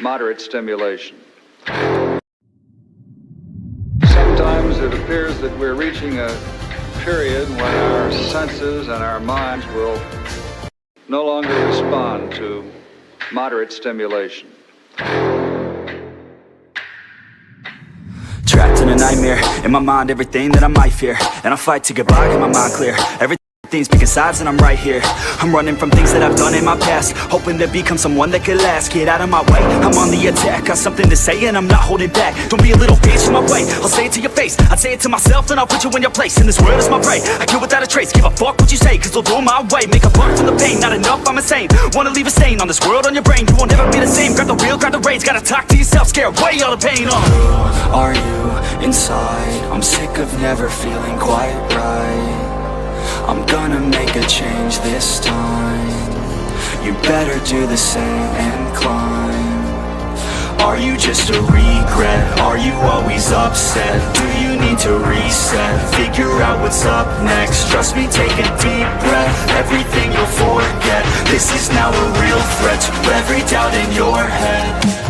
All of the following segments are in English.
moderate stimulation. Sometimes it appears that we're reaching a period when our senses and our minds will no longer respond to moderate stimulation. Trapped in a nightmare, in my mind everything that I might fear, and I fight to get by, get my mind clear. Everything's picking sides and I'm right here. I'm running from things that I've done in my past, hoping to become someone that could last. Get out of my way, I'm on the attack. Got something to say and I'm not holding back. Don't be a little bitch in my way, I'll say it to your face. I'd say it to myself and I'll put you in your place. And this world is my prey, I kill without a trace. Give a fuck what you say, cause they'll do it my way. Make a buck from the pain, not enough, I'm insane. Wanna leave a stain on this world, on your brain. You won't ever be the same, grab the wheel, grab the reins. Gotta talk to yourself, scare away all the pain. Who are you inside? I'm sick of never feeling quite right. I'm gonna make a change this time. You better do the same and climb. Are you just a regret? Are you always upset? Do you need to reset? Figure out what's up next. Trust me, take a deep breath. Everything you'll forget. This is now a real threat to every doubt in your head.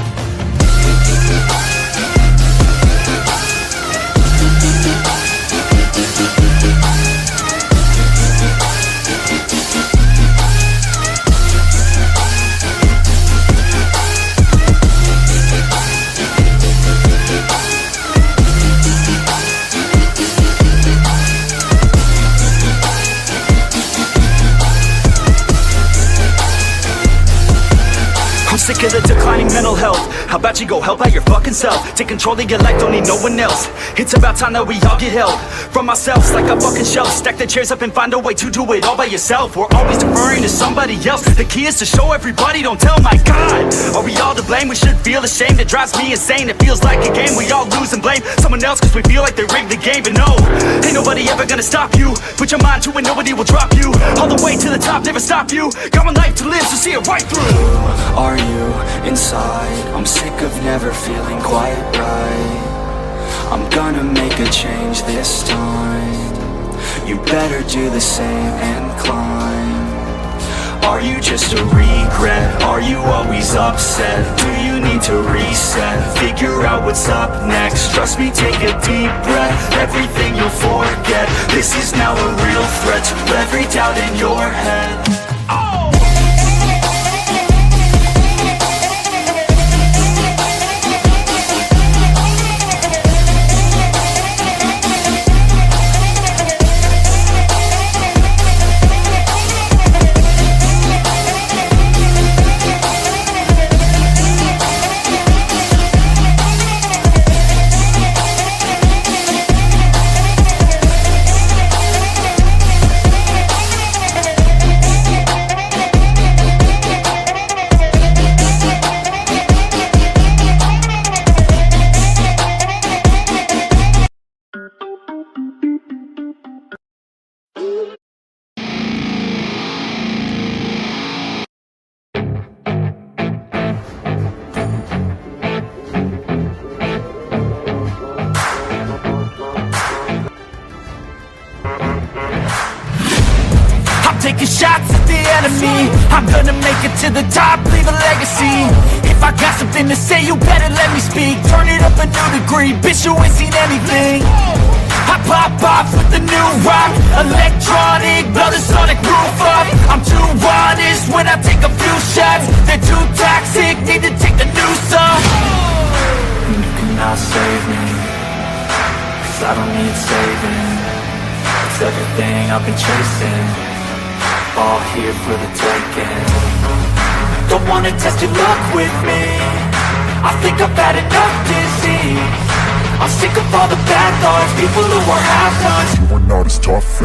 Sick of the declining mental health. How about you go help out your fucking self? Take control of your life, don't need no one else. It's about time that we all get help from ourselves, like a fucking shelf. Stack the chairs up and find a way to do it all by yourself. We're always deferring to somebody else. The key is to show everybody, don't tell. My God, are we all to blame? We should feel ashamed. It drives me insane. It feels like a game. We all lose and blame someone else cause we feel like they rigged the game. But no, ain't nobody ever gonna stop you. Put your mind to it, nobody will drop you. All the way to the top, never stop you. Got one life to live, so see it right through. Who are you inside? I'm sick of never feeling quite right. I'm gonna make a change this time. You better do the same and climb. Are you just a regret? Are you always upset? Do you need to reset? Figure out what's up next. Trust me, take a deep breath. Everything you'll forget. This is now a real threat to every doubt in your head. Taking shots at the enemy. I'm gonna make it to the top, leave a legacy. If I got something to say, you better let me speak. Turn it up a new degree, bitch, you ain't seen anything. I pop off with the new rock, electronic, blow the sonic roof up. I'm too honest when I take a few shots. They're too toxic, need to take the noose off. You cannot save me, cause I don't need saving. It's everything I've been chasing, all here for the taking. Don't wanna test your luck with me, I think I've had enough disease. I'm sick of all the bad thoughts, people who are half-nots. You are not as tough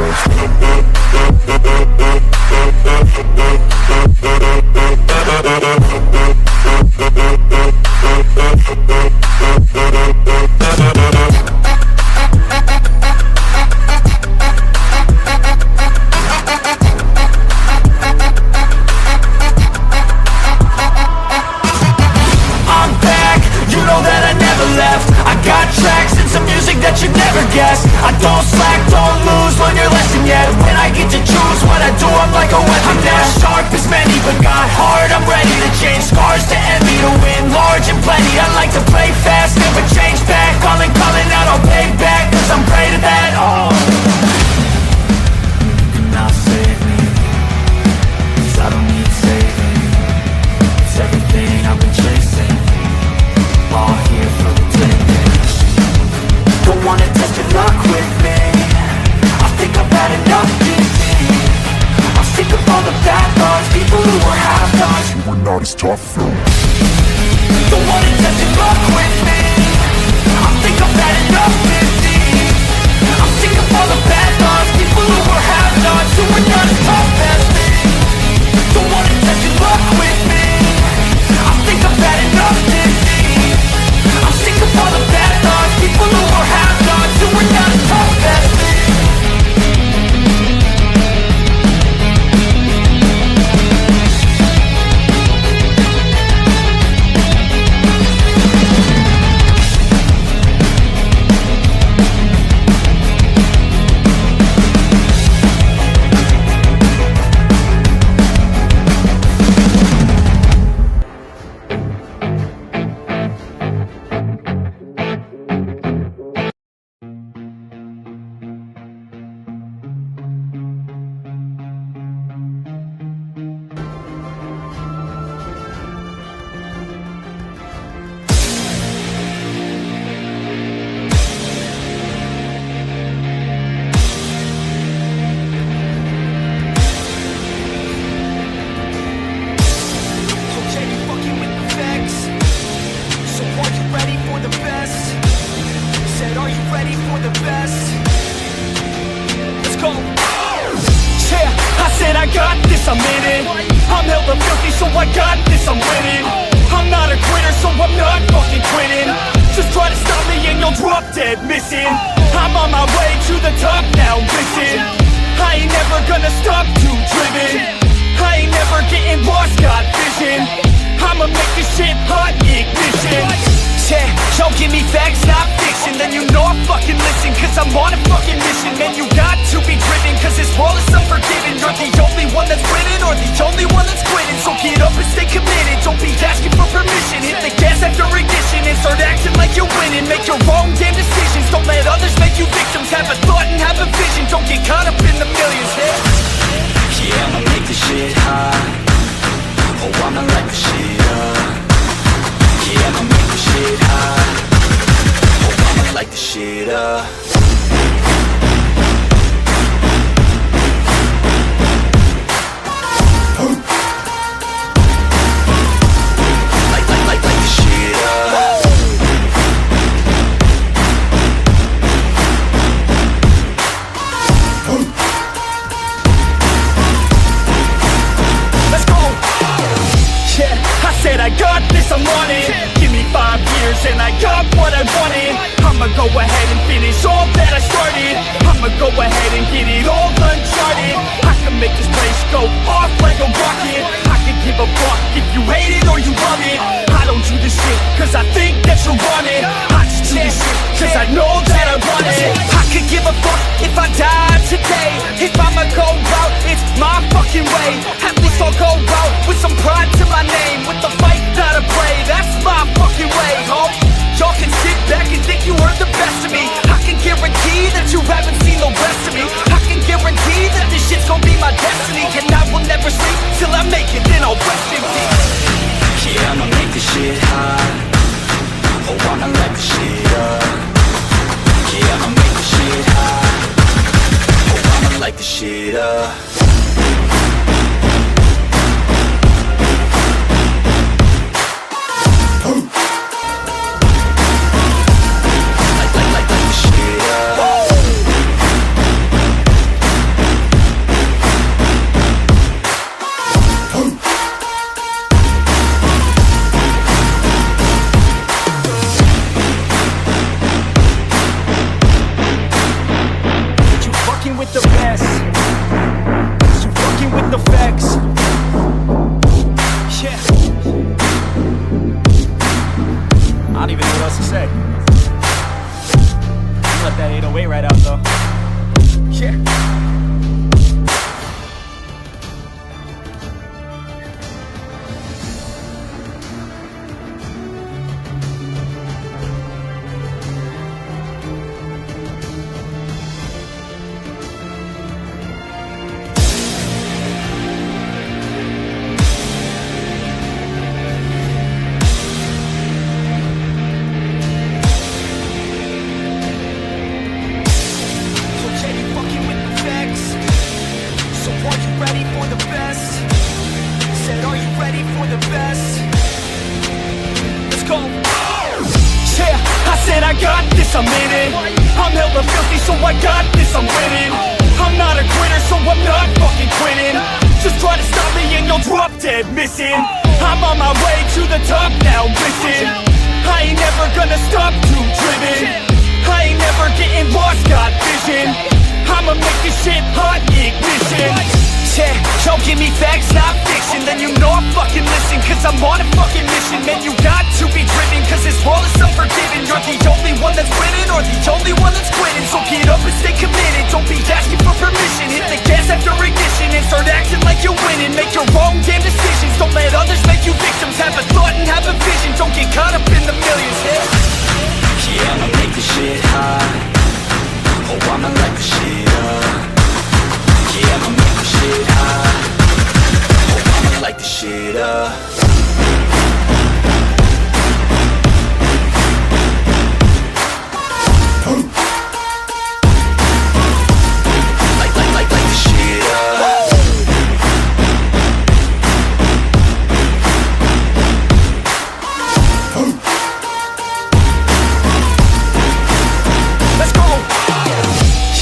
I'm back, you know that I never left. I got tracks and some music that that you never guessed. I don't slack, don't lose, learn your lesson yet. When I get to choose what I do, I'm like a weapon. I'm not sharp as many, but got heart, I'm ready to change. Scars to envy, to win large and plenty. I like to play fast, never change back. Calling out, I'll pay back, cause I'm great at that. Oh, you cannot save me, cause I don't need saving. It's everything I've been chasing, all here for the taking. Don't wanna test your luck with me, I think I've had enough defeat. I'm sick of all the bad thoughts, people who are half-nots. You were not as tough though. Don't wanna test your luck with me, I think I've had enough defeat. I'm sick of all the bad thoughts, people who are half-nots, who are not as tough as me. Don't wanna test your luck with me, I think I've had enough defeat. I'm sick of all the bad thoughts, people who are half-nots, who are not as tough as me. I don't even know what else to say. let that 808 right out though. Yeah. I'm in it. I'm hella filthy, so I got this, I'm winning. I'm not a quitter, so I'm not fucking quitting. Just try to stop me and you'll drop dead missing. I'm on my way to the top now, listen. I ain't never gonna stop, too driven. I ain't never getting lost, got vision. I'ma make this shit hot, ignition. Yeah, y'all give me facts, not fiction. Then you know I fucking listen, cause I'm on a fucking mission. Man, you got to be driven, cause this world is unforgiving. You're the only one that's winning, or the only one that's quitting. So get up and stay committed, don't be asking for permission. Hit the gas after ignition and start acting like you're winning. Make your own damn decisions, don't let others make you victims. Have a thought and have a vision, don't get caught up in the millions. Yeah, I'ma make this shit hot. Oh, I'ma light the shit up. Yeah, I'ma make this shit hot. Oh, I'ma light the shit up. Light the shit up. Let's go.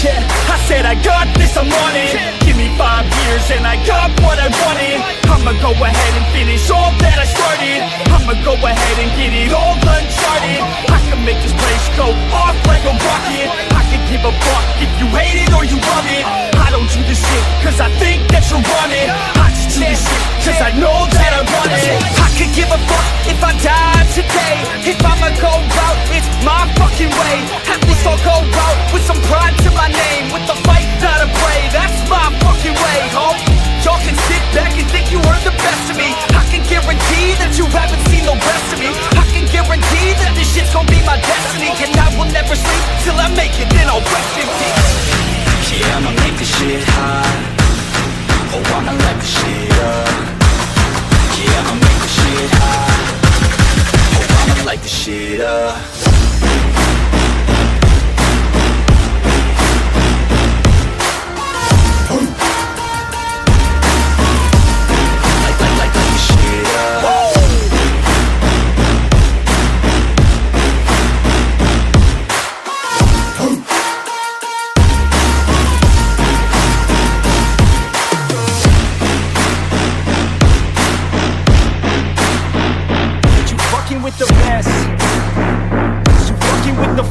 Yeah, I said I got this, I'm on it. Give me 5 years and I got what I wanted. I'ma go ahead and finish all that I started. I'ma go ahead and get it all uncharted. I can make this place go off like a rocket. I can give a fuck if you hate it or you love it. I don't do this shit cause I think that you're on it. I just do this shit cause I know that I want it. I could give a fuck if I die today. If I'ma go out, it's my fucking way. At least I'll go out with some pride to my name. With the fight, not a play, that's my fucking way, ho. Y'all can sit back and think you heard the best of me. I can guarantee that you haven't seen the rest of me. I can guarantee that this shit's gonna be my destiny. And I will never sleep till I make it, then I'll rest in peace. Yeah, I'ma make this shit hot. Oh, I'ma light the shit up. Yeah, I'ma make this shit hot. Oh, I'ma light the shit up. With the best, you fucking with the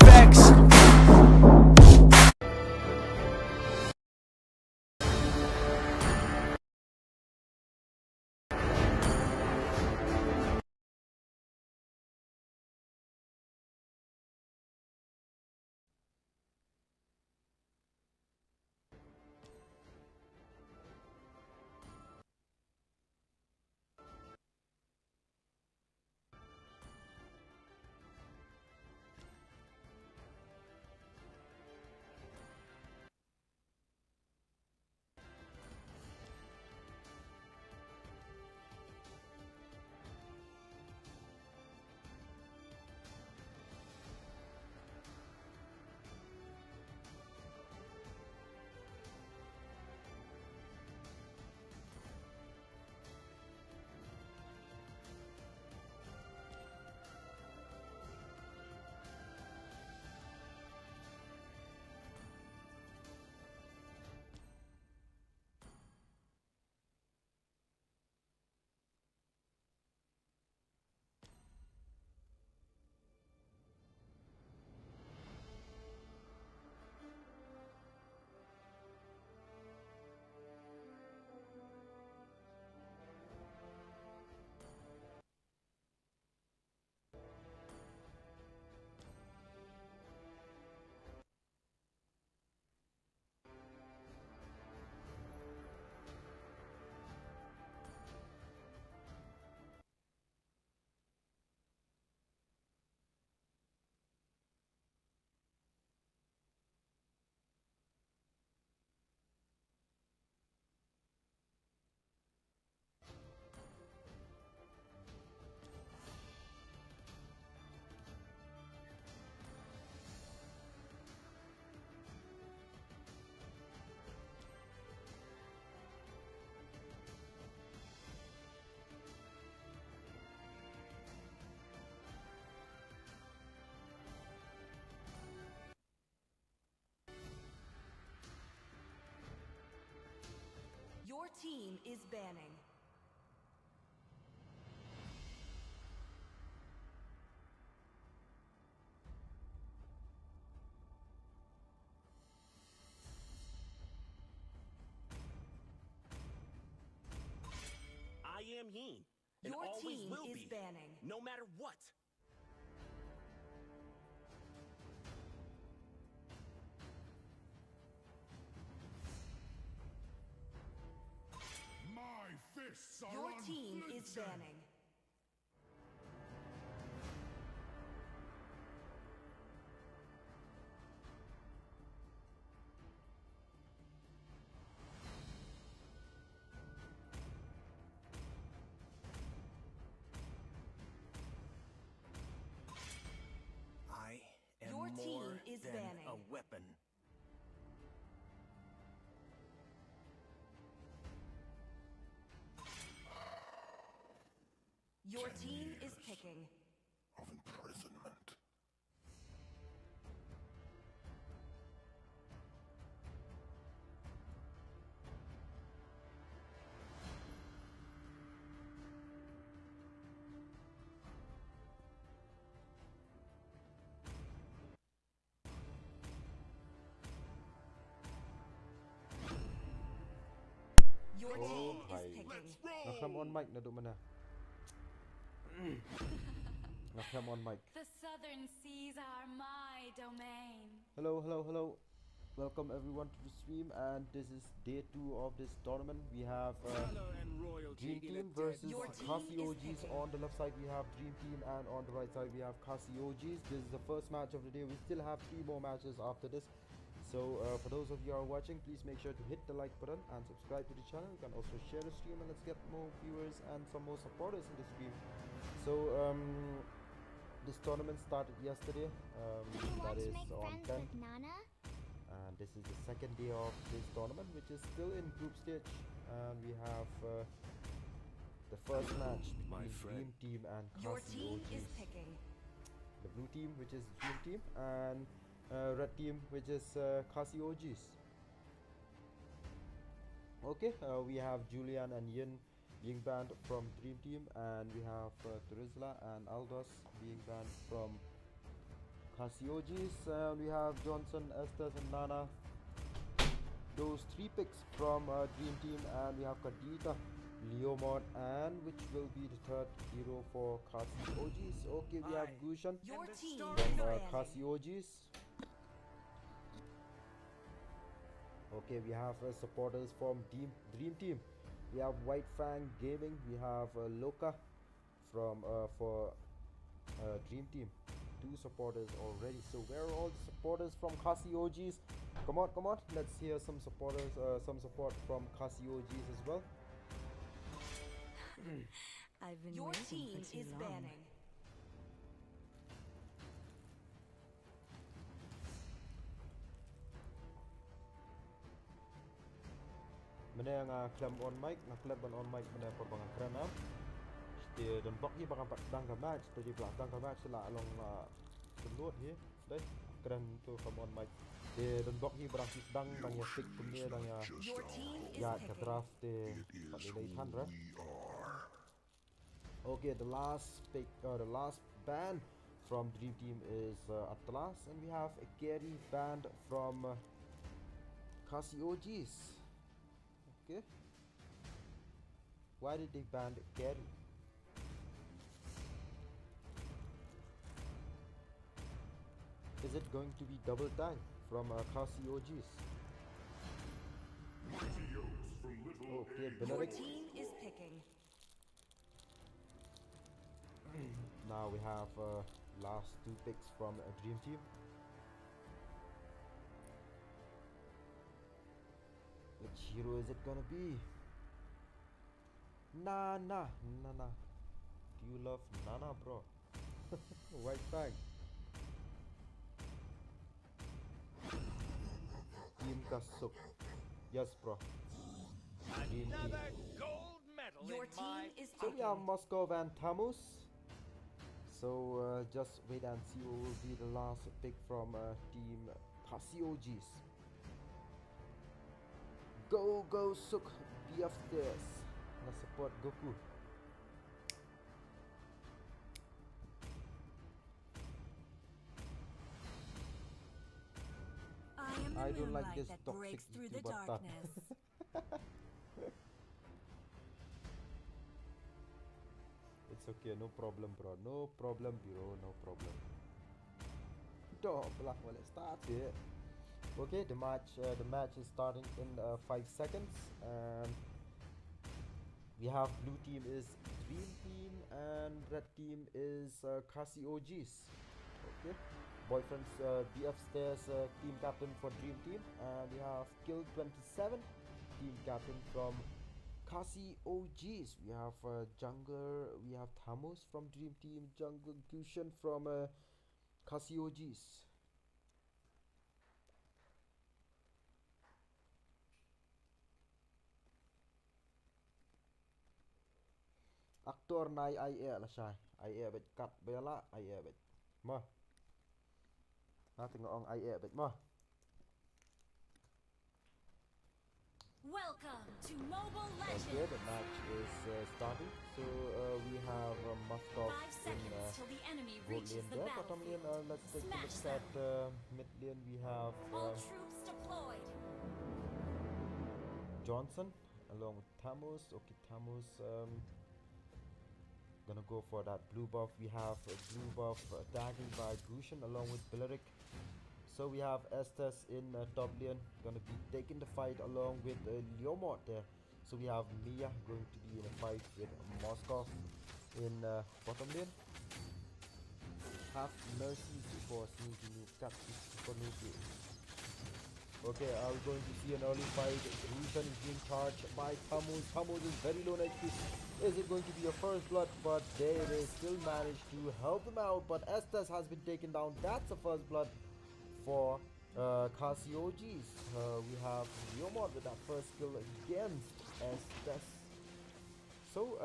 team is banning. I am he, and Your always team will is be, banning. no matter what. My fists are Your team is unflinching. banning. I am Your team more is than banning. a weapon. Your team is picking. Of imprisonment. Your team is Hai. picking. Nakam on mic na dumana. Nakam on mic. The southern seas are my domain. Hello. Welcome everyone to the stream, and this is day 2 of this tournament. We have Dream Team versus Your team KHASI is OGs. picking. On the left side we have Dream Team, and on the right side we have KHASI OGs. This is the first match of the day. We still have 3 more matches after this. So for those of you who are watching, please make sure to hit the like button and subscribe to the channel. You can also share the stream, and let's get more viewers and some more supporters in the stream. So this tournament started yesterday. That is on 10th. Nana? And this is the second day of this tournament, which is still in group stage, and we have the first match between Dream Team and Your KHASI team is OGs. picking. The blue team, which is Dream Team, and red team, which is KHASI OGs. Okay, we have Julian and Yin being banned from Dream Team, and we have Turizla and Aldos being banned from KHASI OGs, and we have Johnson, Estes and Nana. Those 3 picks from Dream Team, and we have Kadita, Leomod, and which will be the 3rd hero for KHASI OGs. Okay, we have Gushan Your team from is banning. KHASI OGs. Okay, we have supporters from Dream Team. We have White Fang Gaming. We have Loka from for Dream Team. 2 supporters already. So where are all the supporters from KHASI OGs? Come on. Let's hear some supporters, some support from KHASI OGs as well. I've been Your team is banning. Mana yang klem on mic, klem on mic mana perbangan keren am. Dia dan bok ni bakal dang ka match, jadi belakang ka match lah along benut ni. Đây, keren tu klem on mic. Dia dan bok ni berarti sedang bang ya stick punya bang ya. Your team is Ya ke picking. draft dia pakai tan ra. Okay, the last pick, the last ban from Dream Team is Atlas, and we have a carry banned from KHASI OGs. Okay. Why did they ban the carry? Is it going to be double tank from KHASI OGs? Okay, Your Benedict. team is picking. Now we have last 2 picks from Dream Team. Which hero is it gonna be? Nana. Do you love Nana, bro? White Fang. Team Kasuk. Yes, bro. Dream Team. Gold medal Your in my team is So we have picking. Moscow and Tamus. So just wait and see who will be the last pick from team KHASI OGs. Go Suk. be upstairs. Let's support Goku. I am the don't like moonlight this that toxic breaks through the YouTuber stuff. darkness. It's okay, no problem, bro. No problem, bro. No problem. Well, it starts here. Okay, the match is starting in 5 seconds, and we have blue team is Dream Team and red team is KHASI OGs. Okay, boyfriends be upstairs, team captain for Dream Team, and we have Kill 27, team captain from KHASI OGs. We have Jungler, we have Thamus from Dream Team, Jungle Gushan from KHASI OGs. Actor nai ai la shai ai bet kat bela ai bet ma nothing on ai bet ma. Welcome to Mobile Okay, Legends. the match is starting. So we have Moskov 5 in seconds till the enemy gold reaches lane the there. Bottom lane, battlefield. let's take a Smash look at mid lane. We have All troops deployed. Johnson along with Thamus. Okay, Thamus gonna go for that blue buff. We have blue buff tagging by Gushan along with Billeric. So we have Estes in top lane, gonna be taking the fight along with ʍıyຄິʊʍ there. So we have Mia going to be in a fight with Moskov in bottom lane. Have Mercy for sneaking new capture for new. Okay, are we going to see an early fight? Roshan is being charged by Thamus. Thamus is very low on HP. Is it going to be a first blood? But there they still managed to help him out. But Estes has been taken down. That's a first blood for KHASI OGs. We have ʍıyકિʊʍ with that first kill against Estes. So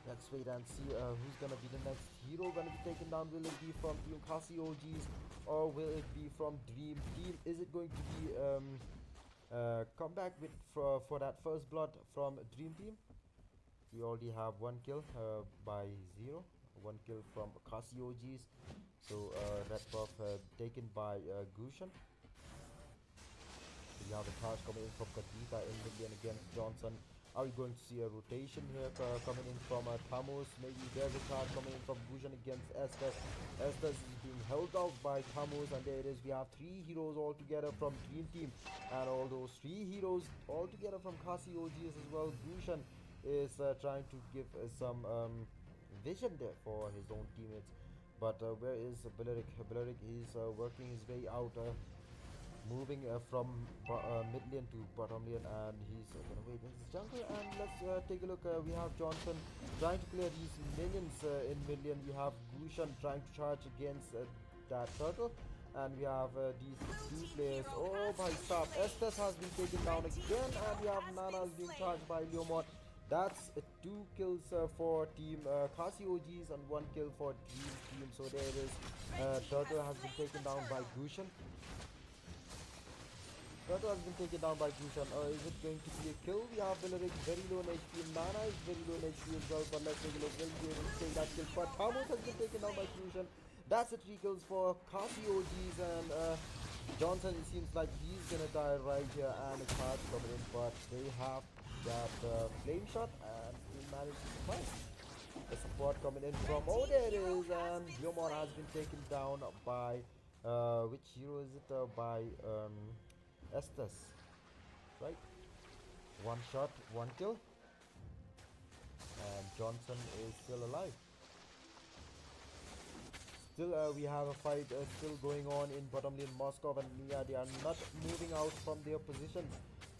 let's wait and see who's gonna be the next hero gonna be taken down. Will it be from Team KHASI OGs or will it be from Dream Team? Is it going to be come back with for that first blood from Dream Team? We already have one kill by 0, one kill from KHASI OGs. So red buff taken by Gushan. We have the charge coming in from Kadita in mid lane against Johnson. Are we going to see a rotation here coming in from Thamus? Maybe there's a charge coming in from Gushan against Estes. Estes is being held out by Thamus, and there it is. We have 3 heroes all together from Dream Team, and all those 3 heroes all together from KHASI OGs as well. Gushan is trying to give some vision there for his own teammates. But where is Billeric? Billeric is working his way out, moving from mid lane to bottom lane, and he's gonna wait in his jungle. And let's take a look. We have Johnson trying to clear these minions in mid lane. We have Gushan trying to charge against that turtle, and we have these 2 players. Oh my stop! Estes has been taken down again, and we have Nana being charged by ʍıyકિʊʍ. That's 2 kills for Team KHASI OGs and 1 kill for Dream Team. So there it is. Turtle has been taken down by Gushan. Turtle has been taken down by Gushan. Is it going to be a kill? We have Billeric very low on HP. Nana is very low on HP as well. But let's take a look. Will be able to take that kill. But Thamus has been taken down by Gushan. That's the 3 kills for KHASI OGs, and Johnson, it seems like he's gonna die right here, and it's hard coming in, but they have that flame shot and still managed to survive. The support coming in from, oh there it is, and ʍıyકિʊʍ has been taken down by which hero is it? By Estes, right? 1 shot, 1 kill, and Johnson is still alive. Still we have a fight still going on in bottom lane. Moskov and Mia, they are not moving out from their position.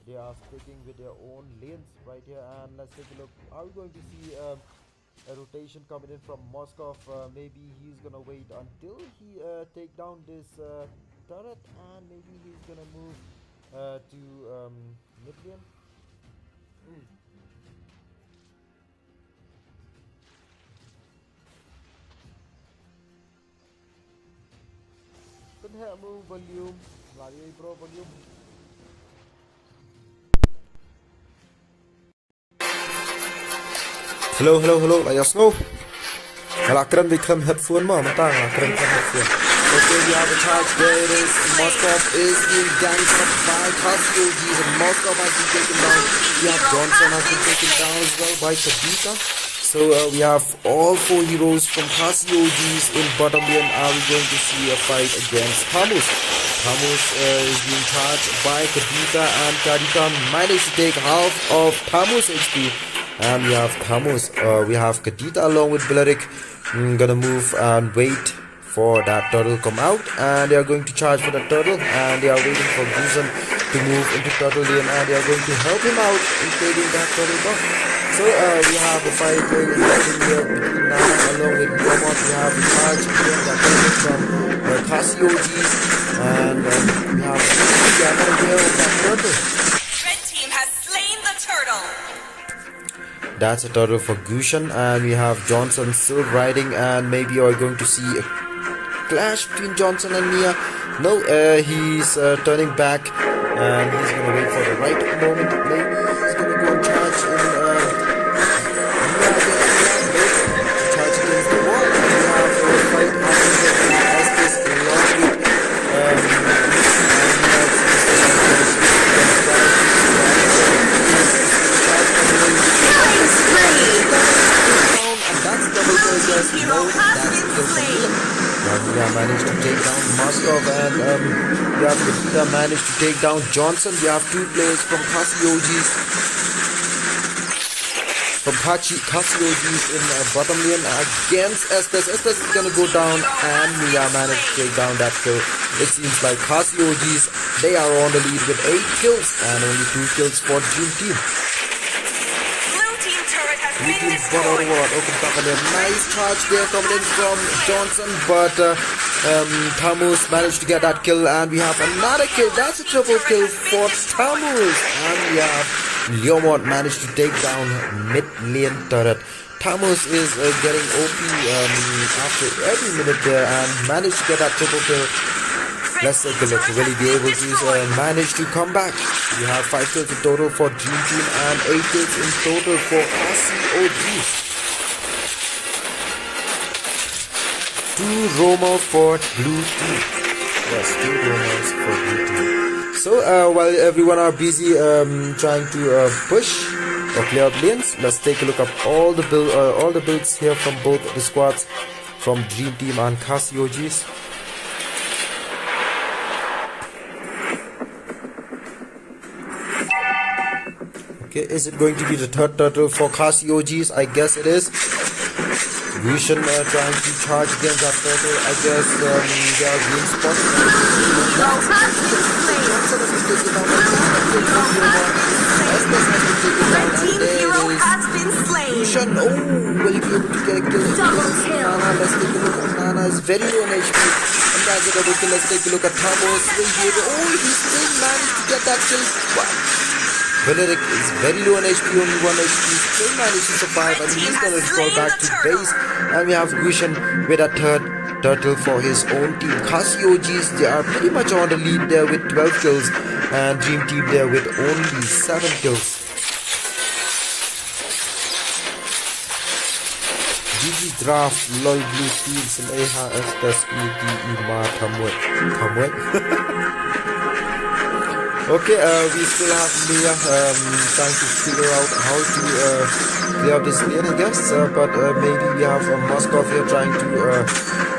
They are sticking with their own lanes right here, and let's take a look. Are we going to see a rotation coming in from Moskov? Maybe he's gonna wait until he take down this turret, and maybe he's gonna move to mid lane. Couldn't help move volume. Bro, volume. hello like us know là cần bị khâm headphone mà ta là cần headphone. Okay, we have a charge. There it is. Moskov is being ganked up by KHASI, and Moskov has been taken down. We have Johnson has been taken down as well by Kabita. So we have all 4 heroes from KHASI in bottom lane. Are we going to see a fight against Thamus? Thamus is being charged by Kabita, and Kadita managed to take half of Thamus HP. And we have Thamus. We have Kadita along with Billeric. Gonna move and wait for that turtle come out, and they are going to charge for the turtle, and they are waiting for Guzen to move into turtle lane, and they are going to help him out in taking that turtle buff. So we have a fight going on here between Nana along with Yomot. We have a charge against that turtle from KHASI, and we have another here of that turtle. Red team has slain the turtle. That's a turtle for Gushan, and we have Johnson still riding, and maybe we're going to see a clash between Johnson and Mia. No, he's turning back, and he's gonna wait for the right moment to play. He's gonna go and charge in charge against the wall. We have a fight happening as this along with Navina managed to take down Moskov, and we have Nikita managed to take down Johnson. We have 2 players from KHASI in bottom lane against Estes. Estes is gonna go down, and Mia managed to take down that kill. It seems like KHASI they are on the lead with 8 kills and only 2 kills for Dream Team. Opens up a nice charge there coming in from Johnson, but Thamus managed to get that kill, and we have another kill. That's a triple kill for Thamus, and we have Leomont managed to take down mid lane turret. Thamus is getting OP after every minute there, and managed to get that triple kill. Let's take a look. Will he be able to manage to come back? We have 5 kills in total for Dream Team and 8 kills in total for KHASI. 2 Roma for Blue Team. Yes, 2 Romas for Blue Team. So while everyone are busy trying to push or clear up lanes, let's take a look at all the builds here from both the squads from Dream Team and KHASI. Okay, is it going to be the third turtle for KHASI? I guess it is. Vision trying to charge against that turtle. I guess they are being spotted. Vision, oh, will he be able to get a kill? Nana, let's take a look at Nana. Is very low on HP. And that's a double kill. Let's take a look at Thamus. Will he be able? Oh, he still managed to get that kill. Billeric is very low on HP, only 1 HP, still managed to survive, and he's gonna fall back to base. And we have Gushan with a third turtle for his own team. KHASI, they are pretty much on the lead there with 12 kills, and Dream Team there with only 7 kills. GG draft lol blue teams and Okay, we still have Mia trying to figure out how to clear up this lane, I guess. But maybe we have Moskov here trying to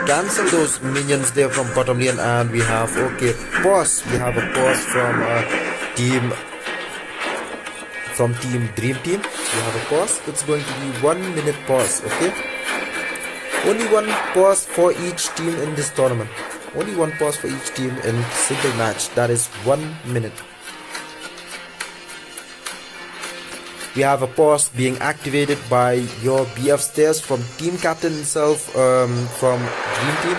cancel those minions there from bottom lane, and we have pause. We have a pause from team Dream Team. We have a pause. It's going to be 1 minute pause. Okay, only 1 pause for each team in this tournament. Only 1 pause for each team in single match. That is 1 minute. We have a pause being activated by your BF stairs from team captain himself from Dream Team.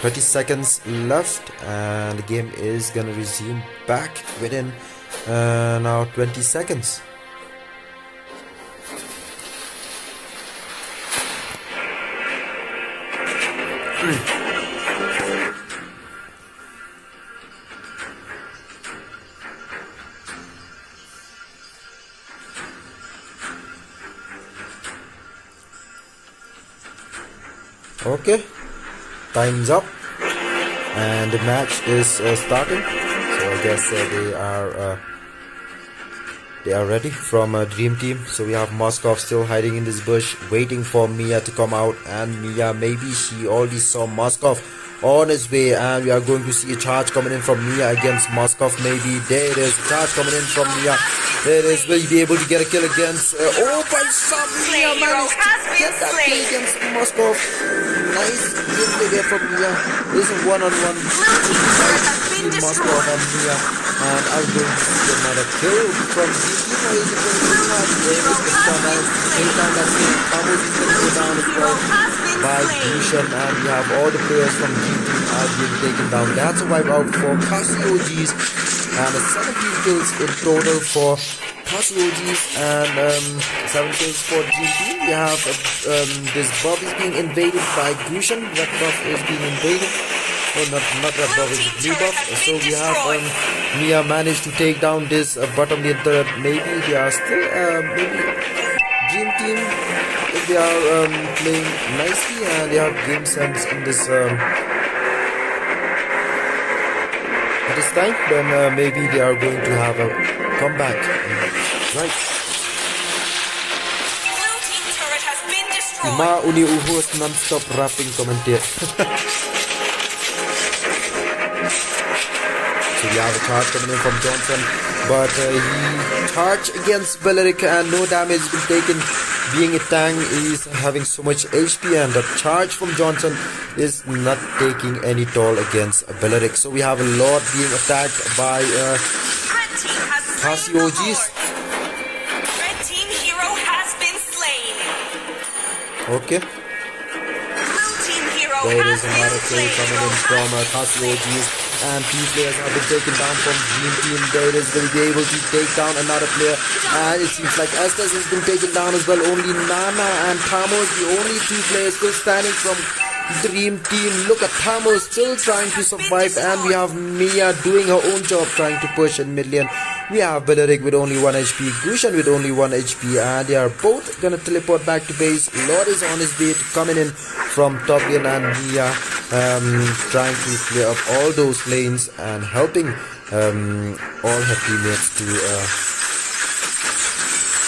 30 seconds left, and the game is gonna resume back within now 20 seconds. Okay, time's up and the match is starting. So I guess they are ready from Dream Team. So we have Moskov still hiding in this bush, waiting for Mia to come out. And Mia, maybe she already saw Moskov on his way, and we are going to see a charge coming in from Mia against Moskov. Maybe there it is, charge coming in from Mia. There it is. Will he be able to get a kill against by some Mia managed to get that kill against Moskov. Nice gameplay there from Mia. This is one-on-one between Moskov and Mia, and I'm going to see another kill from GT. Or is it going to be hard? There is the stun out. Anytime that's it, Thomas is going to go down as well by Grushan, and we have all the players from GT are being taken down. That's a wipe out for KHASI OGs, and 17 kills in total for KHASI OGs and 7 kills for GT. We have this buff is being invaded by Grushan. Red buff is being invaded. Oh, not red buff, it's blue buff. So we have Mia managed to take down this bottom lane turret. Maybe they are still maybe Dream Team, if they are playing nicely and they have game sense in this at this time, then maybe they are going to have a comeback. Right. Blue team turret has been destroyed. Ma uni uhos non-stop rapping commentate. So we have a charge coming in from Johnson, but he charged against Belleric and no damage has been taken. Being a tank, he's having so much HP, and the charge from Johnson is not taking any toll against Belleric. So we have a lot being attacked by KHASI OGs. Red team hero has been slain. Okay. Blue team hero There has is another been kill slain. coming in from KHASI OGs, and 2 players have been taken down from Dream Team. There is will be able to take down another player, and it seems like Estes has been taken down as well. Only Nana and Thamos, the only 2 players still standing from Dream Team. Look at Thamos still trying to survive, and we have Mia doing her own job trying to push in mid lane. We have Belleric with only 1 HP, Grushan with only 1 HP, and they are both gonna teleport back to base. Lord is on his way to coming in from top lane, and Mia trying to clear up all those lanes and helping all her teammates to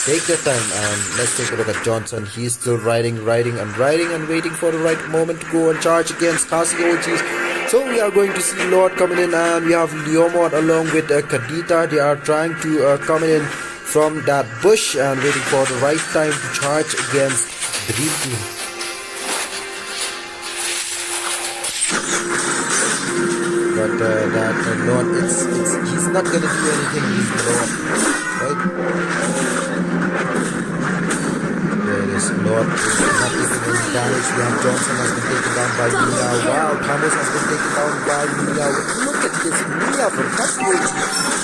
take their time. And let's take a look at Johnson. He's still riding and waiting for the right moment to go and charge against KHASI OGs. So we are going to see Lord coming in, and we have Leomord along with Kadita. They are trying to come in from that bush and waiting for the right time to charge against Dream Team. But that Lord, he's not gonna do anything. He's Lord, right? There is Lord is not taking any damage. We have Johnson has been taken down by Mia. Wow, Thomas has been taken down by Mia. Look at this Mia from KHASI OGs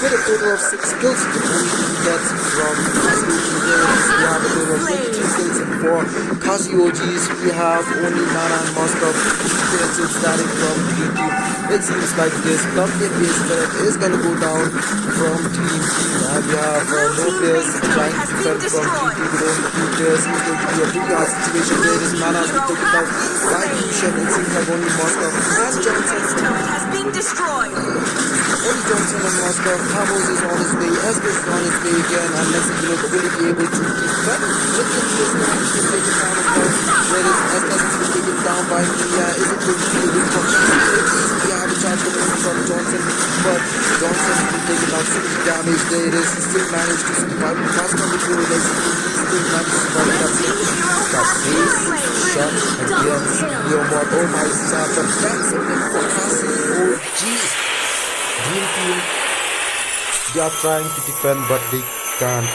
with a total of 6 kills. The only gets from KHASI OGs. We have a total of 22 kills and 4 KHASI OGs. We have only Nana and Moskov. Players still standing from Dream Team. It seems like this top lane base turret is gonna go down from Dream Team, and we have no players trying to defend from Dream Team with only 2 players. It's going to be a pretty hard situation. There is Nana has been taken down by Grushan. It seems like only Moskov and Johnson Has been destroyed. Only Johnson and Moskov. Thamos is on his way. Estes is on his way again, and let's see will he be able to defend. Look at this man has been taken down as well. Where is Estes has been taken down by Mia? Is it going to be a win for KHASI? We have a chance coming in from Johnson, but Johnson has been taken down 60 damage. There it is. He still managed to survive. Fast on the goal. He still managed to survive. That's it. That base shot against Leomord. Oh my god, but that's a win for KHASI. Oh jeez. Dream Team, they are trying to defend, but they can't.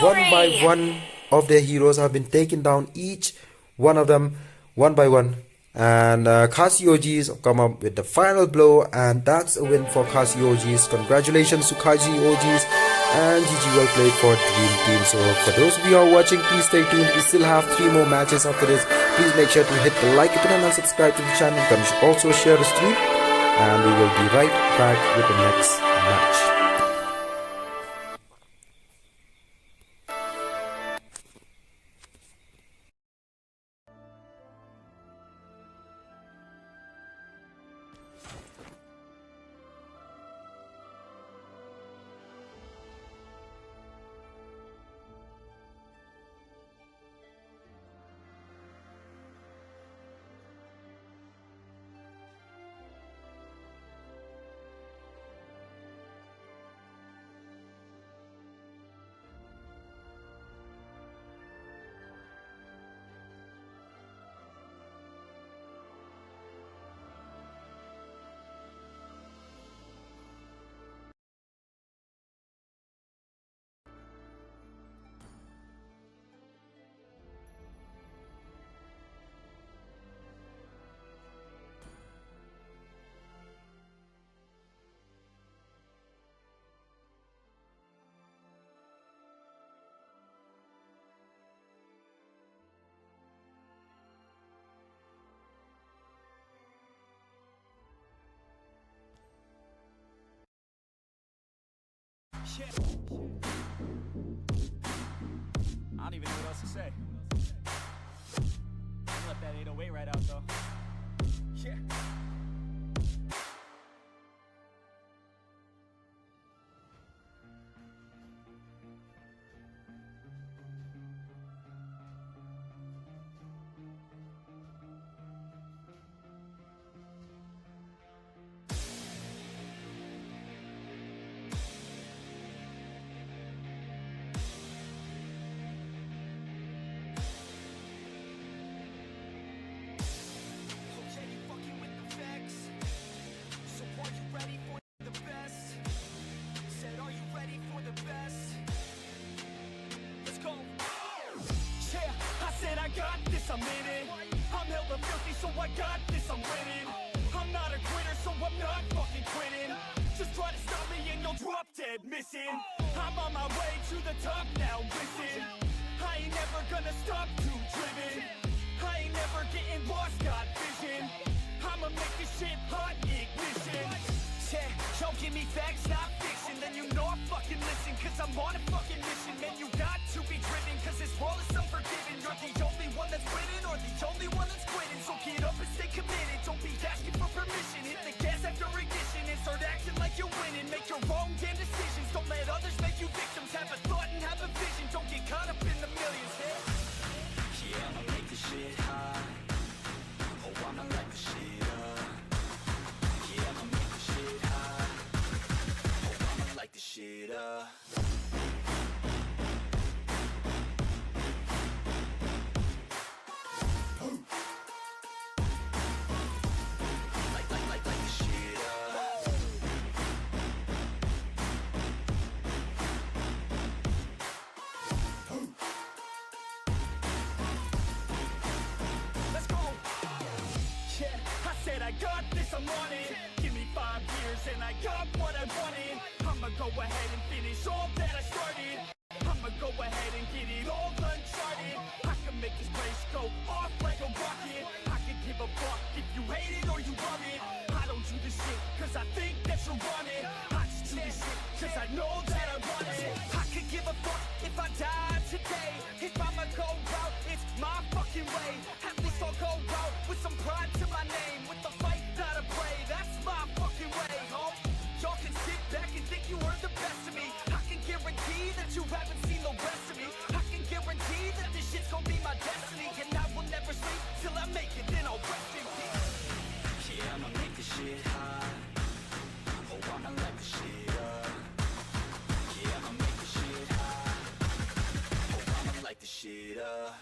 One by one of their heroes have been taken down, each one of them, one by one. And KHASI OGs come up with the final blow, and that's a win for KHASI OGs. Congratulations to KHASI OGs, and GG well played for Dream Team. So for those of you who are watching, please stay tuned. We still have 3 more matches after this. Please make sure to hit the like button and subscribe to the channel. You can also share the stream, and we will be right back with the next match. Yeah. I don't even know what else to say. I'll let that 808 right out though. Yeah. I'm in it. I'm hella filthy, so I got this, I'm winning. I'm not a quitter, so I'm not fucking quitting. Just try to stop me and you'll drop dead missing. I'm on my way to the top now, listen. I ain't never gonna stop, too driven. I ain't never getting lost, got vision. I'ma make this shit hot, ignition. Yeah, y'all give me facts, not fiction. Then you know I fucking listen, cause I'm on a fucking mission. Man, you got to be driven, cause this world is unforgiving. You're the only one that's winning, or the only one that's quitting. So get up and stay committed, don't be asking for permission. Hit the gas after ignition and start acting like you're winning. Make your own damn decisions, don't let others make you victims. Have a thought and have a vision, don't get caught up in the millions. Yeah, I'ma make this shit high. Oh, I'ma light the shit up. Yeah, I'ma make this shit high. Oh, I'ma light this shit up. I got this, I'm on it. Give me 5 years and I got what I wanted. I'ma go ahead and finish all that I started. I'ma go ahead and get it all uncharted. I can make this place go off like a rocket. I can give a fuck if you hate it or you love it. I don't do this shit cause I think that you're on it. I just do this shit cause I know that I want it. I could give a fuck if I die today. If I'ma go out, it's my fucking way. At least I'll go out with some pride to my name. With the fight, not a pray, that's my fucking way, ho. Y'all can sit back and think you are the best of me. I can guarantee that you haven't seen the rest of me. I can guarantee that this shit's gonna be my destiny. And I will never sleep till I make it, then I'll rest in peace. Yeah, I'ma make this shit high. Oh, I'ma light this shit up. Yeah, I'ma make this shit high. Oh, I'ma light this shit up.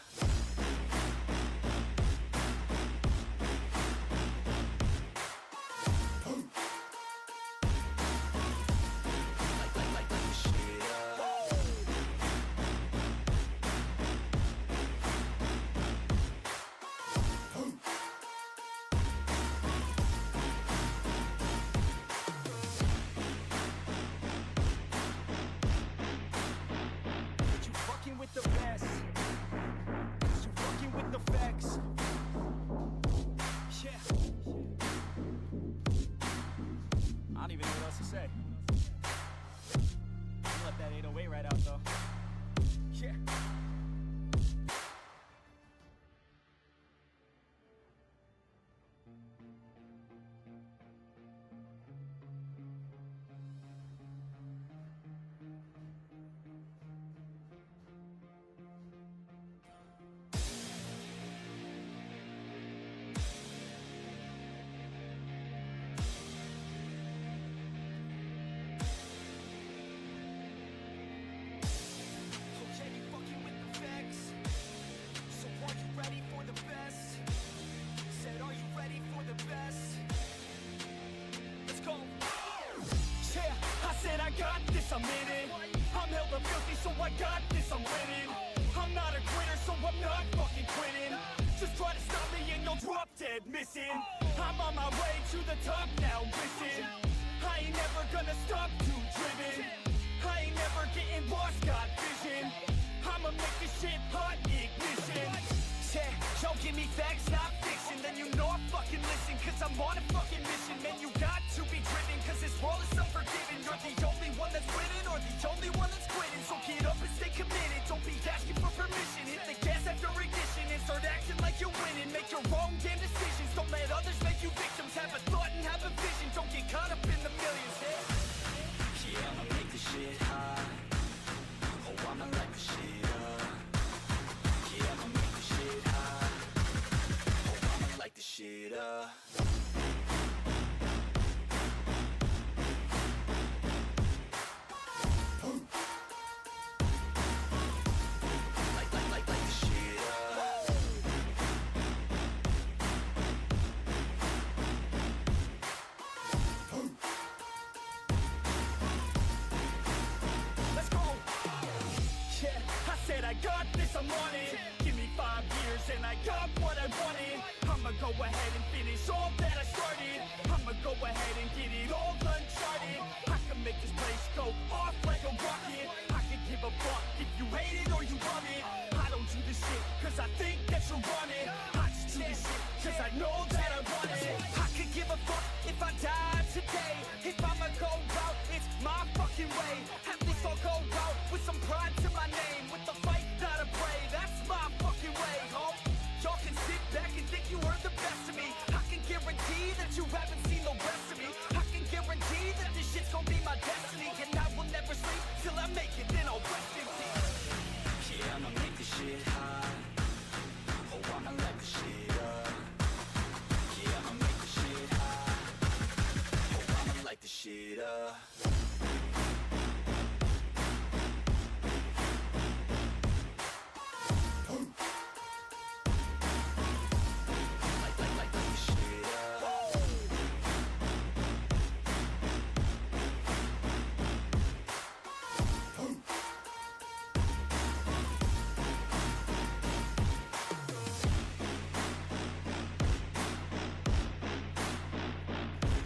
The best, you fucking with the facts. Yeah, I don't even know what else to say. I'll let that 808 right out though. Yeah. I got this, I'm in it. I'm hella filthy, so I got this, I'm winning. I'm not a quitter, so I'm not fucking quitting. Just try to stop me and you'll drop dead missing. I'm on my way to the top now, listen. I ain't never gonna stop, too driven. I ain't never getting lost, got vision. I'ma make this shit hot, ignition. Yeah, y'all give me facts, not fiction. then you know I fucking listen, cause I'm on a fucking mission. Man, you got to be driven, cause this world is unforgiving. You're the only one that's winning, or the only one that's quitting. So get up and stay committed, don't be asking for permission. Hit the gas after ignition and start acting like you're winning. Make your own damn decisions, don't let others make you victims. Have a thought and have a vision, don't get caught up in the millions. Yeah, I'ma make this shit hot. Oh, I'ma light this shit up. Yeah, I'ma make this shit hot. Oh, I'ma light this shit up. Light this shit up. Let's go. Yeah, I said I got this, I'm on it. Give me 5 years and I got what I wanted. I'ma go ahead and finish all that I started. I'ma go ahead and get it all uncharted. I can make this place go off like a rocket. I can give a fuck if you hate it or you love it. I don't do this shit cause I think that you want it. I just do this shit cause I know that I want it. I could give a fuck if I die today. If I'ma go out, it's my fucking way. At least I'll go out with some pride to my name. With the fight, not a play, that's my fucking way, home. Y'all can sit back and think you heard the best of me. I can guarantee that you haven't seen the rest of me. I can guarantee that this shit's gonna be my destiny. And I will never sleep till I make it, then I'll rest in peace. Yeah, I'ma make this shit hot. Oh, I'ma light this shit up. Yeah, I'ma make this shit hot. Oh, I'ma light this shit up. Light this shit up.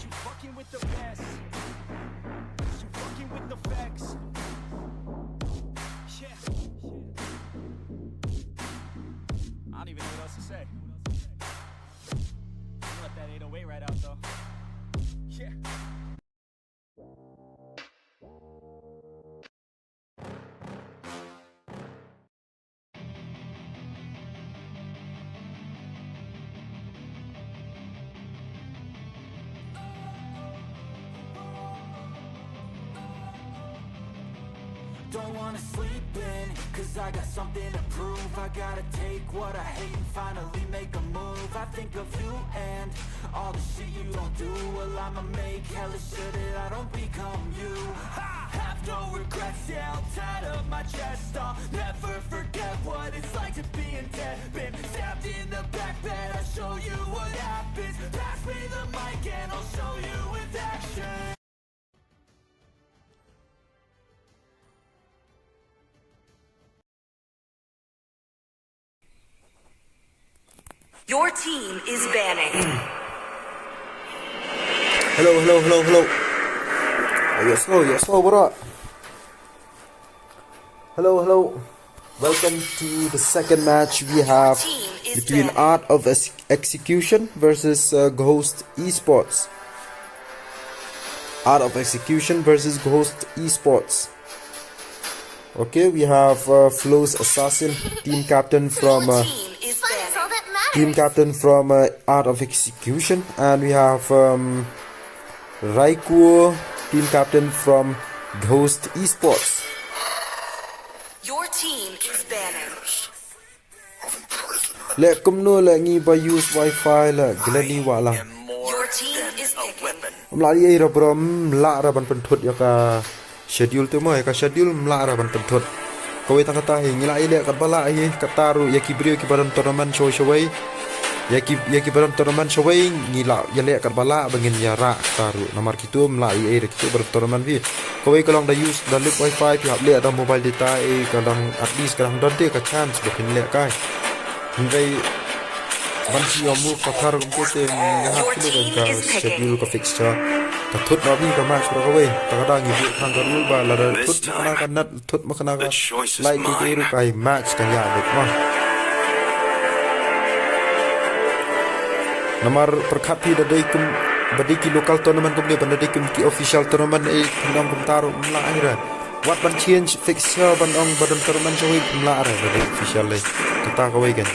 You fucking with the best. You fucking with the facts. Yeah. I don't even know what else to say. I'll let that 808 right out though. Yeah. Don't wanna sleep in, cause I got something to prove. I gotta take what I hate and finally make a move. I think of you and all the shit you don't do. Well, I'ma make hella sure that I don't become you. I have no regrets, yeah, I'll tie up my chest. I'll never forget what it's like to be in debt. Been stabbed in the back bed, I'll show you what happens. Pass me the mic and I'll show you with action. Your team is banning. Hello. Yes, what up? Hello. Welcome to the second match we have between Art of Execution versus Ghost Esports. Art of Execution versus Ghost Esports. Okay, we have Flo's Assassin, team captain from Art of Execution, and we have Raikou, team captain from Ghost Esports. Your team is banning. Let come no let ngi by use Wi-Fi la glani wala. Your team is picking. Mlai ra brom la ra ban penthut ya ka schedule tu mai ka schedule mla ra ban penthut. Kau tang kata hi ngila ile kat bala hi kataru ya kibrio ki baran tournament show showai ya ki baran tournament showai ngila ya le kat bala bangin ya ra taru nomor kitu mla ai kitu baran tournament vi kau kalong da use da lip wifi pi hab le da mobile data kadang at least kadang donte ka chance bukin le kai ngai ban si yo move ka thar ko te ha kilo ka schedule ka fixture ta thut no bi ka match ro ka we ta ka da ngi bu thang ka rule ba la da thut kana ka nat thut ma kana ka like ki ru kai match ka ya de ma Nomor perkati dadaikum badiki local tournament kum dia bandaikum ki official tournament pendong bentar mla akhirnya. What ban change fixture ban ong badan tournament showi mla are badai official le. Kita kawai kan.